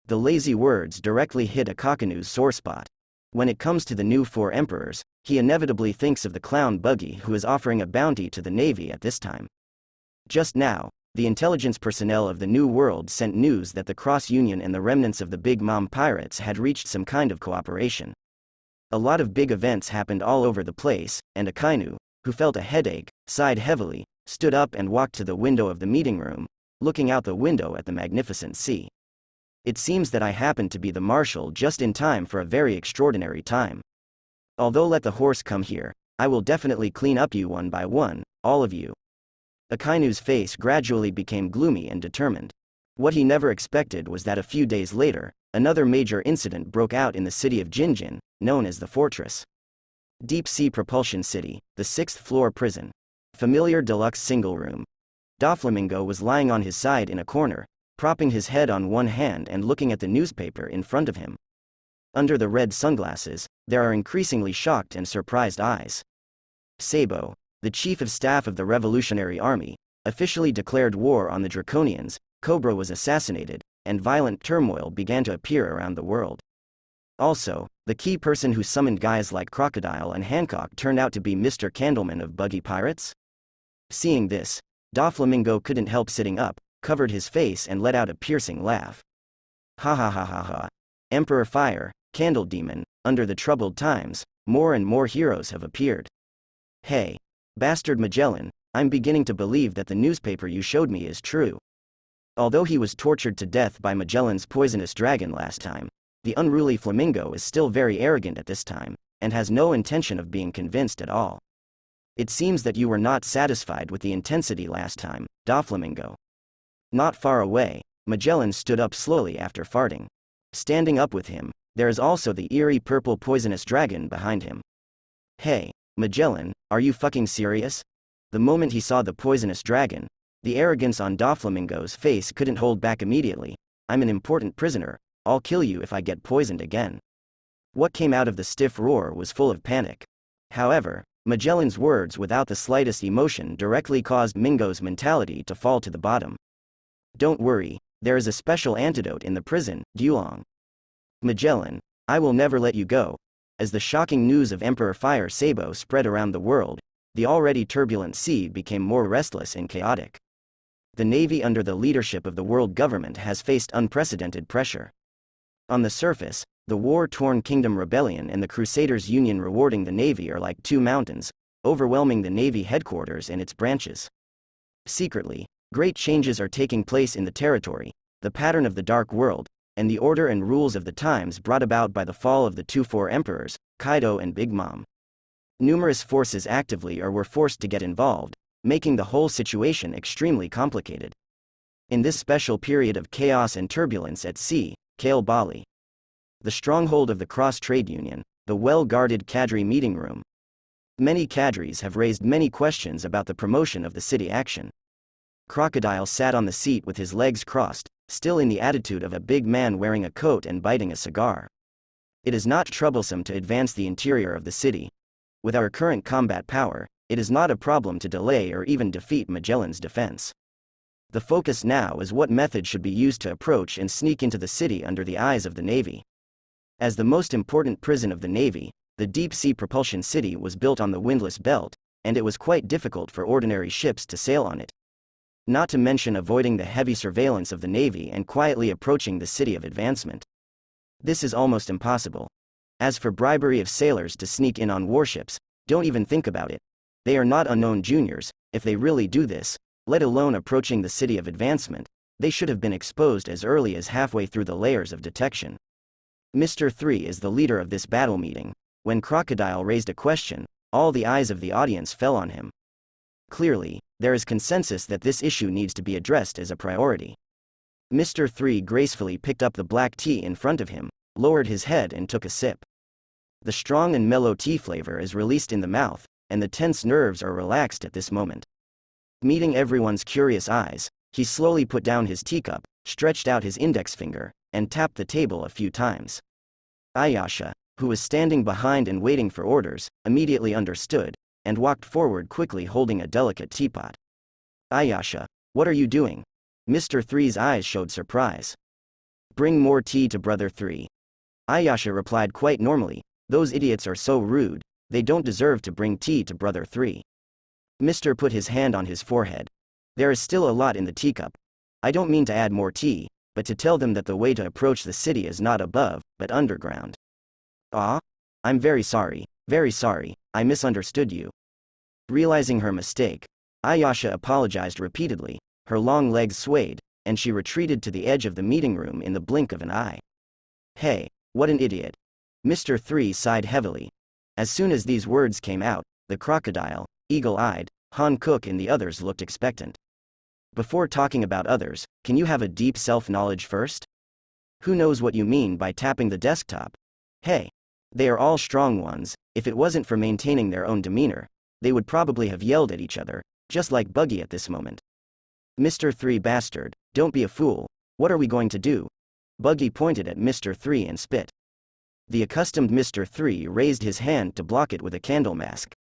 The lazy words directly hit Akanu's sore spot. When it comes to the new four emperors, he inevitably thinks of the clown Buggy who is offering a bounty to the Navy at this time. Just now, the intelligence personnel of the New World sent news that the Cross Union and the remnants of the Big Mom pirates had reached some kind of cooperation. A lot of big events happened all over the place, and Akainu, who felt a headache, sighed heavily, stood up and walked to the window of the meeting room, looking out the window at the magnificent sea. It seems that I happened to be the marshal just in time for a very extraordinary time. Although let the horse come here, I will definitely clean up you one by one, all of you. Akainu's face gradually became gloomy and determined. What he never expected was that a few days later, another major incident broke out in the city of Jinjin, known as the Fortress. Deep Sea Propulsion City, the 6th floor prison. Familiar deluxe single room. Doflamingo was lying on his side in a corner, propping his head on one hand and looking at the newspaper in front of him. Under the red sunglasses, there are increasingly shocked and surprised eyes. Sabo, the chief of staff of the Revolutionary Army, officially declared war on the Draconians. Cobra was assassinated, and violent turmoil began to appear around the world. Also, the key person who summoned guys like Crocodile and Hancock turned out to be Mr. Candleman of Buggy Pirates. Seeing this, Doflamingo couldn't help sitting up, covered his face and let out a piercing laugh. Ha ha ha ha ha. Emperor Fire, Candle Demon, under the troubled times, more and more heroes have appeared. Hey, Bastard Magellan, I'm beginning to believe that the newspaper you showed me is true. Although he was tortured to death by Magellan's poisonous dragon last time, the unruly Flamingo is still very arrogant at this time, and has no intention of being convinced at all. It seems that you were not satisfied with the intensity last time, Doflamingo. Not far away, Magellan stood up slowly after farting. Standing up with him, there is also the eerie purple poisonous dragon behind him. Hey, Magellan, are you fucking serious? The moment he saw the poisonous dragon, the arrogance on Doflamingo's face couldn't hold back immediately. I'm an important prisoner, I'll kill you if I get poisoned again. What came out of the stiff roar was full of panic. However, Magellan's words without the slightest emotion directly caused Mingo's mentality to fall to the bottom. Don't worry, there is a special antidote in the prison, Dulong. Magellan, I will never let you go. As the shocking news of Emperor Fire Sabo spread around the world, the already turbulent sea became more restless and chaotic. The Navy under the leadership of the world government has faced unprecedented pressure. On the surface, the war-torn Kingdom Rebellion and the Crusaders Union rewarding the Navy are like two mountains, overwhelming the Navy headquarters and its branches. Secretly, great changes are taking place in the territory, the pattern of the Dark World, and the order and rules of the times brought about by the fall of the two four emperors, Kaido and Big Mom. Numerous forces actively or were forced to get involved, making the whole situation extremely complicated. In this special period of chaos and turbulence at sea, Kale Bali. The stronghold of the Cross Trade Union, the well-guarded cadre meeting room. Many cadres have raised many questions about the promotion of the city action. Crocodile sat on the seat with his legs crossed, still in the attitude of a big man wearing a coat and biting a cigar. It is not troublesome to advance the interior of the city. With our current combat power, it is not a problem to delay or even defeat Magellan's defense. The focus now is what method should be used to approach and sneak into the city under the eyes of the Navy. As the most important prison of the Navy, the Deep Sea Propulsion City was built on the windless belt, and it was quite difficult for ordinary ships to sail on it. Not to mention avoiding the heavy surveillance of the Navy and quietly approaching the city of advancement. This is almost impossible. As for bribery of sailors to sneak in on warships, don't even think about it. They are not unknown juniors. If they really do this, let alone approaching the city of advancement, they should have been exposed as early as halfway through the layers of detection. Mr. 3 is the leader of this battle meeting. When Crocodile raised a question, all the eyes of the audience fell on him. Clearly, there is consensus that this issue needs to be addressed as a priority. Mr. 3 gracefully picked up the black tea in front of him, lowered his head and took a sip. The strong and mellow tea flavor is released in the mouth, and the tense nerves are relaxed at this moment. Meeting everyone's curious eyes, he slowly put down his teacup, stretched out his index finger, and tapped the table a few times. Ayasha, who was standing behind and waiting for orders, immediately understood, and walked forward quickly holding a delicate teapot. Ayasha, what are you doing? Mr. 3's eyes showed surprise. Bring more tea to Brother 3. Ayasha replied quite normally, those idiots are so rude, they don't deserve to bring tea to Brother 3. Mr. put his hand on his forehead. There is still a lot in the teacup. I don't mean to add more tea, but to tell them that the way to approach the city is not above, but underground. Ah? I'm very sorry, I misunderstood you. Realizing her mistake, Ayasha apologized repeatedly, her long legs swayed, and she retreated to the edge of the meeting room in the blink of an eye. Hey, what an idiot. Mr. 3 sighed heavily. As soon as these words came out, the crocodile, eagle-eyed, Han Cook and the others looked expectant. Before talking about others, can you have a deep self-knowledge first? Who knows what you mean by tapping the desktop? Hey. They are all strong ones. If it wasn't for maintaining their own demeanor, they would probably have yelled at each other, just like Buggy at this moment. Mr. 3 bastard, don't be a fool, what are we going to do? Buggy pointed at Mr. 3 and spit. The accustomed Mr. 3 raised his hand to block it with a candle mask.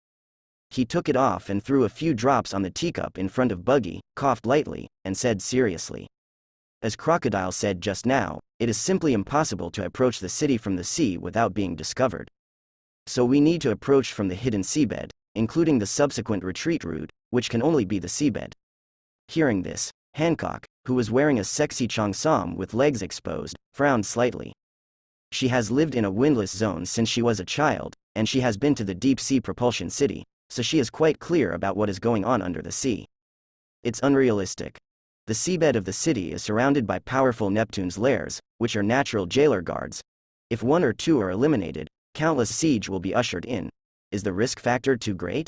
He took it off and threw a few drops on the teacup in front of Buggy, coughed lightly, and said seriously. As Crocodile said just now, it is simply impossible to approach the city from the sea without being discovered. So we need to approach from the hidden seabed, including the subsequent retreat route, which can only be the seabed. Hearing this, Hancock, who was wearing a sexy cheongsam with legs exposed, frowned slightly. She has lived in a windless zone since she was a child, and she has been to the deep-sea propulsion city, so she is quite clear about what is going on under the sea. It's unrealistic. The seabed of the city is surrounded by powerful Neptune's lairs, which are natural jailer guards. If one or two are eliminated, countless siege will be ushered in. Is the risk factor too great?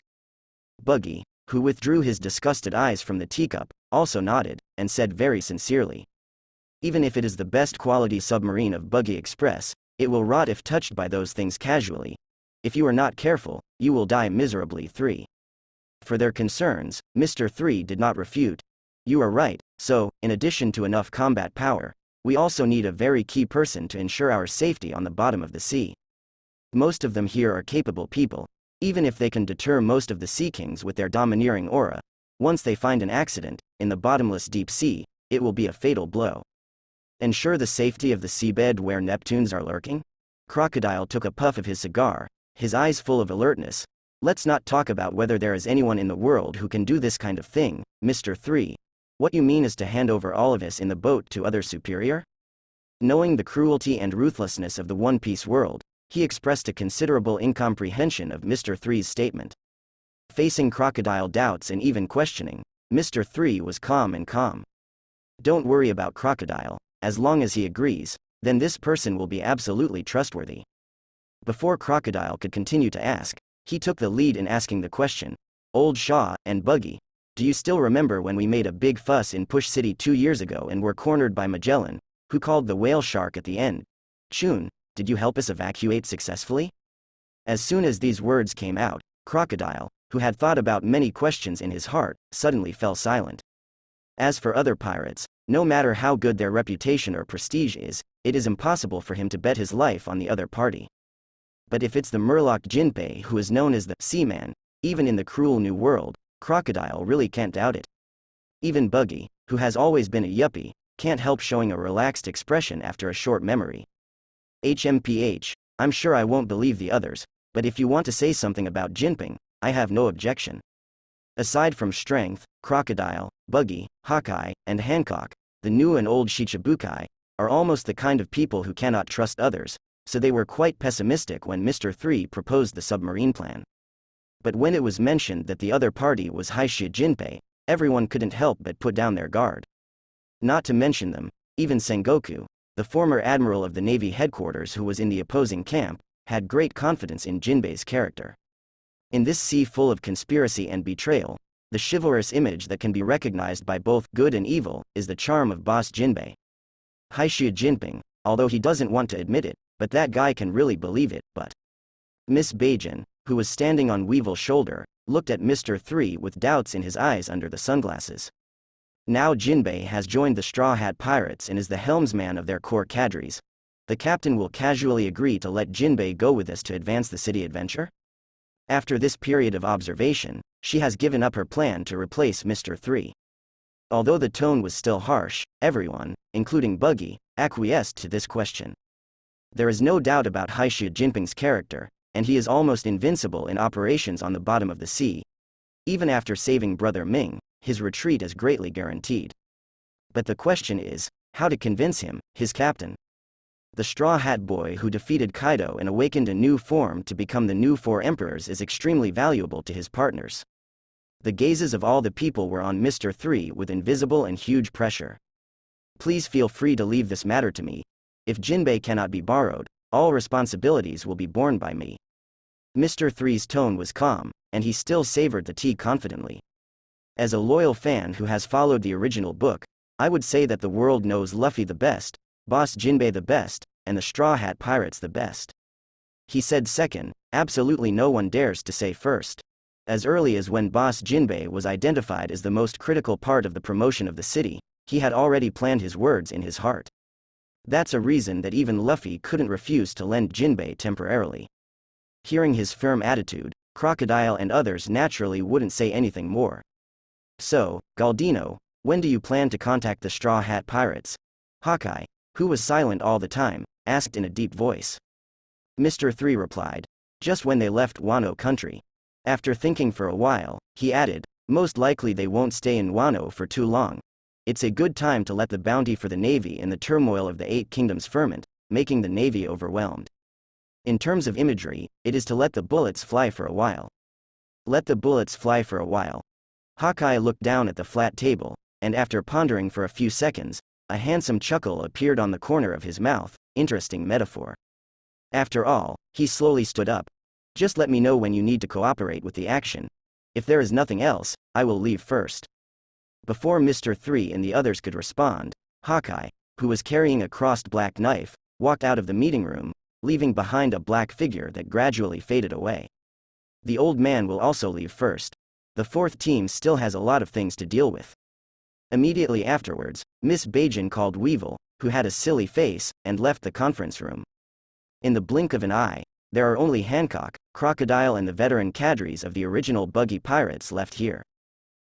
Buggy, who withdrew his disgusted eyes from the teacup, also nodded, and said very sincerely. Even if it is the best quality submarine of Buggy Express, it will rot if touched by those things casually. If you are not careful, you will die miserably. 3. For their concerns, Mr. 3 did not refute. You are right, so, in addition to enough combat power, we also need a very key person to ensure our safety on the bottom of the sea. Most of them here are capable people, even if they can deter most of the Sea Kings with their domineering aura. Once they find an accident, in the bottomless deep sea, it will be a fatal blow. Ensure the safety of the seabed where Neptunes are lurking? Crocodile took a puff of his cigar, his eyes full of alertness. Let's not talk about whether there is anyone in the world who can do this kind of thing, Mr. 3. What you mean is to hand over all of us in the boat to other superior? Knowing the cruelty and ruthlessness of the One Piece world, he expressed a considerable incomprehension of Mr. 3's statement. Facing Crocodile doubts and even questioning, Mr. 3 was calm and calm. Don't worry about Crocodile, as long as he agrees, then this person will be absolutely trustworthy. Before Crocodile could continue to ask, he took the lead in asking the question. Old Shaw and Buggy, do you still remember when we made a big fuss in Push City 2 years ago and were cornered by Magellan, who called the whale shark at the end? Chun, did you help us evacuate successfully? As soon as these words came out, Crocodile, who had thought about many questions in his heart, suddenly fell silent. As for other pirates, no matter how good their reputation or prestige is, it is impossible for him to bet his life on the other party. But if it's the Murloc Jinpei who is known as the Seaman, even in the cruel new world, Crocodile really can't doubt it. Even Buggy, who has always been a yuppie, can't help showing a relaxed expression after a short memory. HMPH, I'm sure I won't believe the others, but if you want to say something about Jinping, I have no objection. Aside from strength, Crocodile, Buggy, Hawkeye, and Hancock, the new and old Shichibukai, are almost the kind of people who cannot trust others, so they were quite pessimistic when Mr. 3 proposed the submarine plan. But when it was mentioned that the other party was Shicibukai, everyone couldn't help but put down their guard. Not to mention them, even Sengoku, the former admiral of the Navy headquarters who was in the opposing camp, had great confidence in Jinbei's character. In this sea full of conspiracy and betrayal, the chivalrous image that can be recognized by both good and evil is the charm of boss Jinbei. Shicibukai, although he doesn't want to admit it, but that guy can really believe it, but Miss Beijing, who was standing on Weevil's shoulder, looked at Mr. 3 with doubts in his eyes under the sunglasses. Now Jinbei has joined the Straw Hat Pirates and is the helmsman of their core cadres. The captain will casually agree to let Jinbei go with us to advance the city adventure? After this period of observation, she has given up her plan to replace Mr. 3. Although the tone was still harsh, everyone, including Buggy, acquiesced to this question. There is no doubt about Shicibukai's character, and he is almost invincible in operations on the bottom of the sea. Even after saving Brother Ming, his retreat is greatly guaranteed. But the question is, how to convince him, his captain? The Straw Hat Boy who defeated Kaido and awakened a new form to become the new Four Emperors is extremely valuable to his partners. The gazes of all the people were on Mr. 3 with invisible and huge pressure. Please feel free to leave this matter to me. If Jinbei cannot be borrowed, all responsibilities will be borne by me. Mr. 3's tone was calm, and he still savored the tea confidently. As a loyal fan who has followed the original book, I would say that the world knows Luffy the best, Boss Jinbei the best, and the Straw Hat Pirates the best. He said second, absolutely no one dares to say first. As early as when Boss Jinbei was identified as the most critical part of the promotion of the city, he had already planned his words in his heart. That's a reason that even Luffy couldn't refuse to lend Jinbei temporarily. Hearing his firm attitude, Crocodile and others naturally wouldn't say anything more. So, Galdino, when do you plan to contact the Straw Hat Pirates? Hawkeye, who was silent all the time, asked in a deep voice. Mr. 3 replied, just when they left Wano country. After thinking for a while, he added, most likely they won't stay in Wano for too long. It's a good time to let the bounty for the Navy in the turmoil of the Eight Kingdoms ferment, making the Navy overwhelmed. In terms of imagery, it is to let the bullets fly for a while. Let the bullets fly for a while. Hawkeye looked down at the flat table, and after pondering for a few seconds, a handsome chuckle appeared on the corner of his mouth. Interesting metaphor. After all, he slowly stood up. Just let me know when you need to cooperate with the action. If there is nothing else, I will leave first. Before Mr. 3 and the others could respond, Hawkeye, who was carrying a crossed black knife, walked out of the meeting room, leaving behind a black figure that gradually faded away. The old man will also leave first. The fourth team still has a lot of things to deal with. Immediately afterwards, Miss Beijing called Weevil, who had a silly face, and left the conference room. In the blink of an eye, there are only Hancock, Crocodile and the veteran cadres of the original Buggy Pirates left here.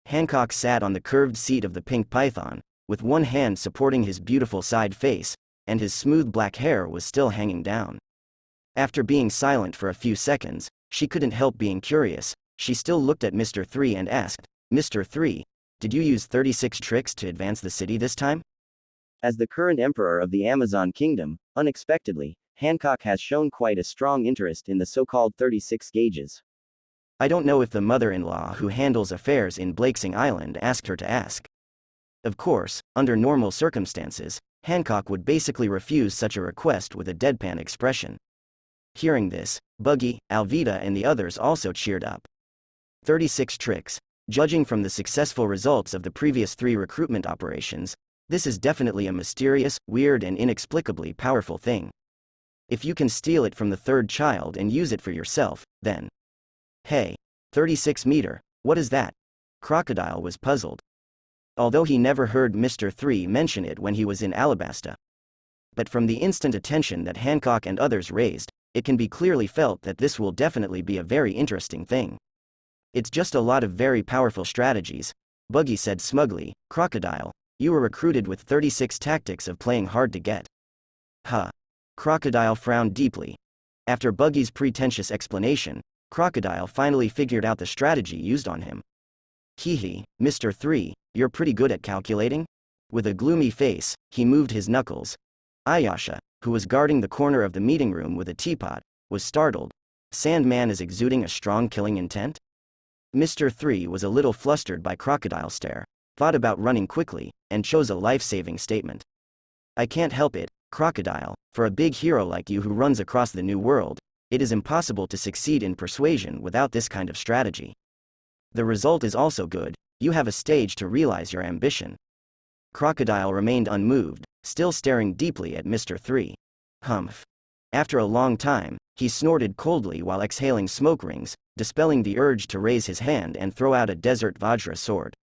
Hancock sat on the curved seat of the pink python, with one hand supporting his beautiful side face, and his smooth black hair was still hanging down. After being silent for a few seconds, she couldn't help being curious. She still looked at Mr. 3 and asked, Mr. 3, did you use 36 tricks to advance the city this time? As the current emperor of the Amazon Kingdom, unexpectedly, Hancock has shown quite a strong interest in the so-called 36 gauges. I don't know if the mother-in-law who handles affairs in Blakesing Island asked her to ask. Of course, under normal circumstances, Hancock would basically refuse such a request with a deadpan expression. Hearing this, Buggy, Alvida and the others also cheered up. 36 tricks. Judging from the successful results of the previous 3 recruitment operations, this is definitely a mysterious, weird and inexplicably powerful thing. If you can steal it from the third child and use it for yourself, then... Hey, 36 meter, what is that? Crocodile was puzzled. Although he never heard Mr. 3 mention it when he was in Alabasta. But from the instant attention that Hancock and others raised, it can be clearly felt that this will definitely be a very interesting thing. It's just a lot of very powerful strategies, Buggy said smugly. Crocodile, you were recruited with 36 tactics of playing hard to get. Huh. Crocodile frowned deeply. After Buggy's pretentious explanation, Crocodile finally figured out the strategy used on him. Hehe, Mr. 3, you're pretty good at calculating? With a gloomy face, he moved his knuckles. Ayasha, who was guarding the corner of the meeting room with a teapot, was startled. Sandman is exuding a strong killing intent? Mr. 3 was a little flustered by Crocodile Stare, thought about running quickly, and chose a life-saving statement. I can't help it, Crocodile, for a big hero like you who runs across the new world, it is impossible to succeed in persuasion without this kind of strategy. The result is also good, you have a stage to realize your ambition. Crocodile remained unmoved, still staring deeply at Mr. 3. Humph. After a long time, he snorted coldly while exhaling smoke rings, dispelling the urge to raise his hand and throw out a desert Vajra sword.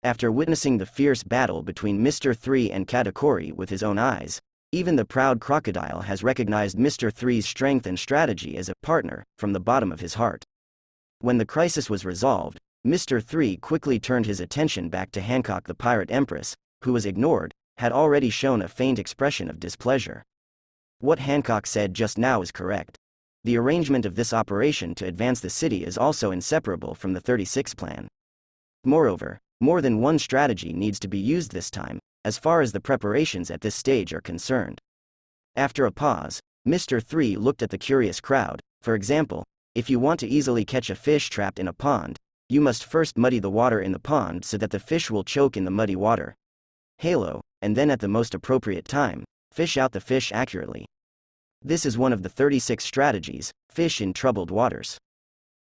After witnessing the fierce battle between Mr. 3 and Katakuri with his own eyes, even the proud crocodile has recognized Mr. 3's strength and strategy as a partner, from the bottom of his heart. When the crisis was resolved, Mr. 3 quickly turned his attention back to Hancock the Pirate Empress, who was ignored, had already shown a faint expression of displeasure. What Hancock said just now is correct. The arrangement of this operation to advance the city is also inseparable from the 36 plan. Moreover, more than one strategy needs to be used this time, as far as the preparations at this stage are concerned. After a pause, Mr. 3 looked at the curious crowd. For example, if you want to easily catch a fish trapped in a pond, you must first muddy the water in the pond so that the fish will choke in the muddy water. Halo, and then at the most appropriate time, fish out the fish accurately. This is one of the 36 strategies, fish in troubled waters.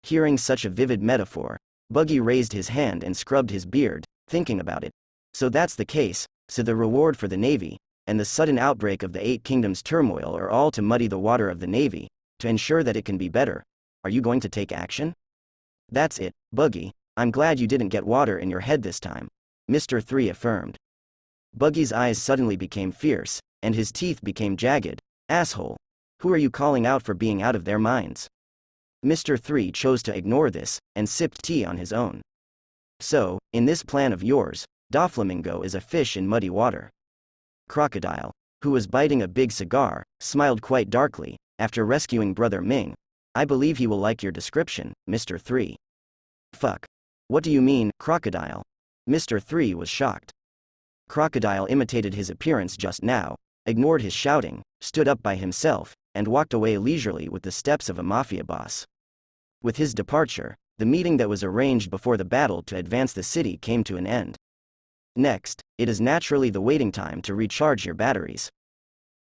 Hearing such a vivid metaphor, Buggy raised his hand and scrubbed his beard, thinking about it. So that's the case, so the reward for the Navy, and the sudden outbreak of the 8 Kingdoms turmoil are all to muddy the water of the Navy, to ensure that it can be better. Are you going to take action? That's it, Buggy, I'm glad you didn't get water in your head this time, Mr. 3 affirmed. Buggy's eyes suddenly became fierce, and his teeth became jagged. Asshole. Who are you calling out for being out of their minds? Mr. 3 chose to ignore this, and sipped tea on his own. So, in this plan of yours, Doflamingo is a fish in muddy water. Crocodile, who was biting a big cigar, smiled quite darkly. After rescuing Brother Ming, I believe he will like your description, Mr. 3. Fuck. What do you mean, Crocodile? Mr. 3 was shocked. Crocodile imitated his appearance just now, ignored his shouting, stood up by himself, and walked away leisurely with the steps of a mafia boss. With his departure, the meeting that was arranged before the battle to advance the city came to an end. Next, it is naturally the waiting time to recharge your batteries.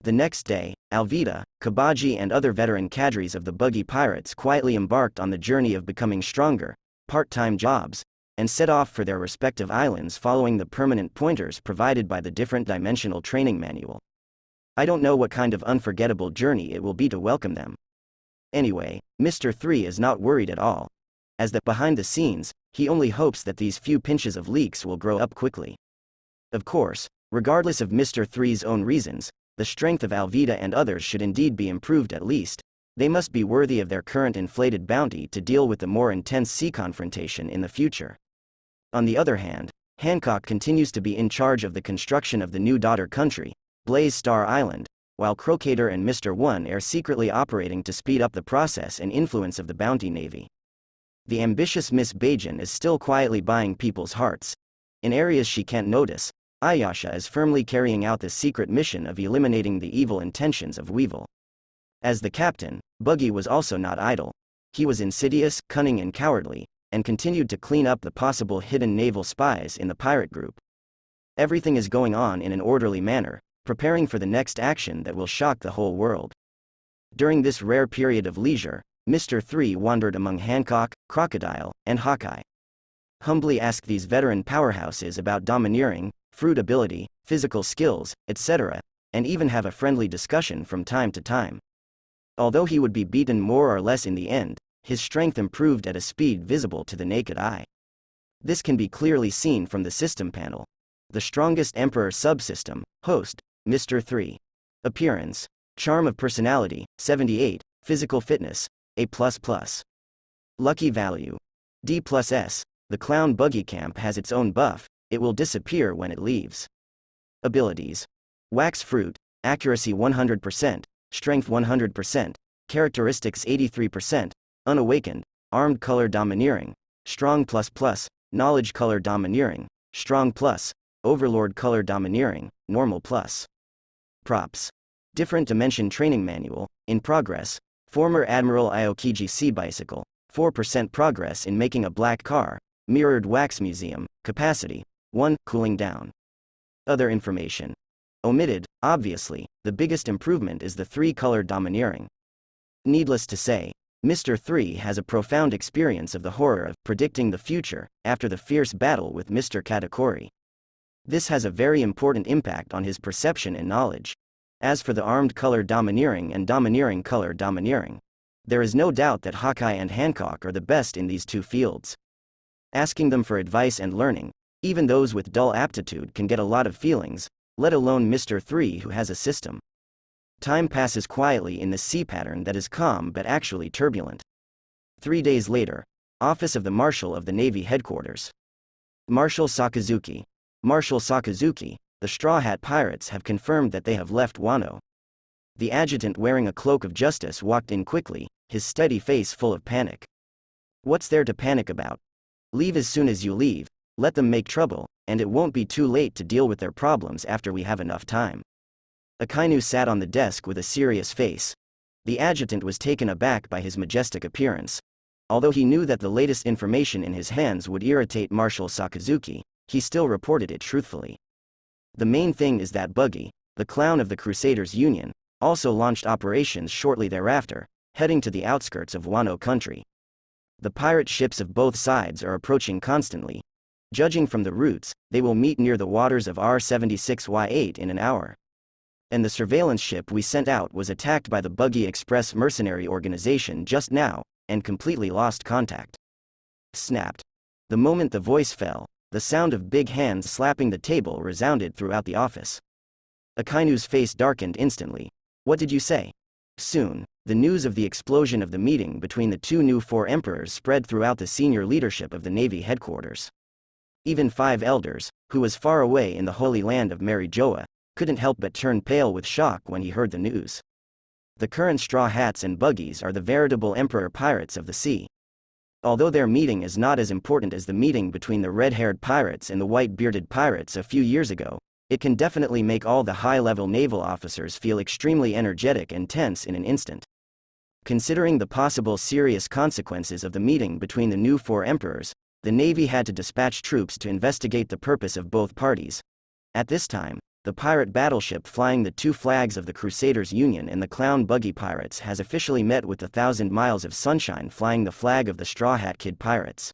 The next day, Alvida, Kabaji and other veteran cadres of the Buggy Pirates quietly embarked on the journey of becoming stronger, part-time jobs, and set off for their respective islands following the permanent pointers provided by the different dimensional training manual. I don't know what kind of unforgettable journey it will be to welcome them. Anyway, Mr. 3 is not worried at all. As that behind the scenes, he only hopes that these few pinches of leaks will grow up quickly. Of course, regardless of Mr. 3's own reasons, the strength of Alvida and others should indeed be improved at least. They must be worthy of their current inflated bounty to deal with the more intense sea confrontation in the future. On the other hand, Hancock continues to be in charge of the construction of the new daughter country, Blaze Star Island, while Crocator and Mr. 1 are secretly operating to speed up the process and influence of the bounty navy. The ambitious Miss Bajan is still quietly buying people's hearts. In areas she can't notice, Ayasha is firmly carrying out the secret mission of eliminating the evil intentions of Weevil. As the captain, Buggy was also not idle. He was insidious, cunning and cowardly, and continued to clean up the possible hidden naval spies in the pirate group. Everything is going on in an orderly manner, preparing for the next action that will shock the whole world. During this rare period of leisure, Mr. 3 wandered among Hancock, Crocodile, and Hawkeye. Humbly asked these veteran powerhouses about domineering, fruit ability, physical skills, etc., and even have a friendly discussion from time to time. Although he would be beaten more or less in the end, his strength improved at a speed visible to the naked eye. This can be clearly seen from the system panel. The strongest Emperor subsystem, host, Mr. 3. Appearance, charm of personality, 78, physical fitness, A++. Lucky value, D+S. The clown buggy camp has its own buff, it will disappear when it leaves. Abilities. Wax fruit, accuracy 100%, strength 100%, characteristics 83%, unawakened, armed color domineering, strong ++, knowledge color domineering, strong+, overlord color domineering, normal+. Props. Different Dimension Training Manual, in progress. Former Admiral Aokiji Sea Bicycle, 4% progress in making a black car. Mirrored Wax Museum, capacity 1, cooling down. Other information omitted. Obviously, the biggest improvement is the 3-color domineering. Needless to say, Mr. 3 has a profound experience of the horror of predicting the future after the fierce battle with Mr. Katakuri. This has a very important impact on his perception and knowledge. As for the armed color domineering and domineering color domineering, there is no doubt that Hawkeye and Hancock are the best in these two fields. Asking them for advice and learning, even those with dull aptitude can get a lot of feelings, let alone Mr. 3 who has a system. Time passes quietly in this sea pattern that is calm but actually turbulent. 3 days later, Office of the Marshal of the Navy Headquarters. Marshal Sakazuki. Marshal Sakazuki, the Straw Hat Pirates have confirmed that they have left Wano. The adjutant wearing a cloak of justice walked in quickly, his steady face full of panic. What's there to panic about? Leave as soon as you leave, let them make trouble, and it won't be too late to deal with their problems after we have enough time. Akainu sat on the desk with a serious face. The adjutant was taken aback by his majestic appearance. Although he knew that the latest information in his hands would irritate Marshal Sakazuki, he still reported it truthfully. The main thing is that Buggy, the clown of the Crusaders Union, also launched operations shortly thereafter, heading to the outskirts of Wano country. The pirate ships of both sides are approaching constantly. Judging from the routes, they will meet near the waters of R76Y8 in an hour. And the surveillance ship we sent out was attacked by the Buggy Express mercenary organization just now, and completely lost contact. Snapped. The moment the voice fell, the sound of big hands slapping the table resounded throughout the office. Akainu's face darkened instantly. What did you say? Soon, the news of the explosion of the meeting between the two new four emperors spread throughout the senior leadership of the Navy headquarters. Even Five Elders, who was far away in the holy land of Marijoa, couldn't help but turn pale with shock when he heard the news. The current Straw Hats and Buggies are the veritable emperor pirates of the sea. Although their meeting is not as important as the meeting between the red-haired pirates and the white-bearded pirates a few years ago, it can definitely make all the high-level naval officers feel extremely energetic and tense in an instant. Considering the possible serious consequences of the meeting between the new four emperors, the Navy had to dispatch troops to investigate the purpose of both parties. At this time, the pirate battleship flying the two flags of the Crusaders Union and the Clown Buggy Pirates has officially met with the 1,000 Miles of Sunshine flying the flag of the Straw Hat Kid Pirates.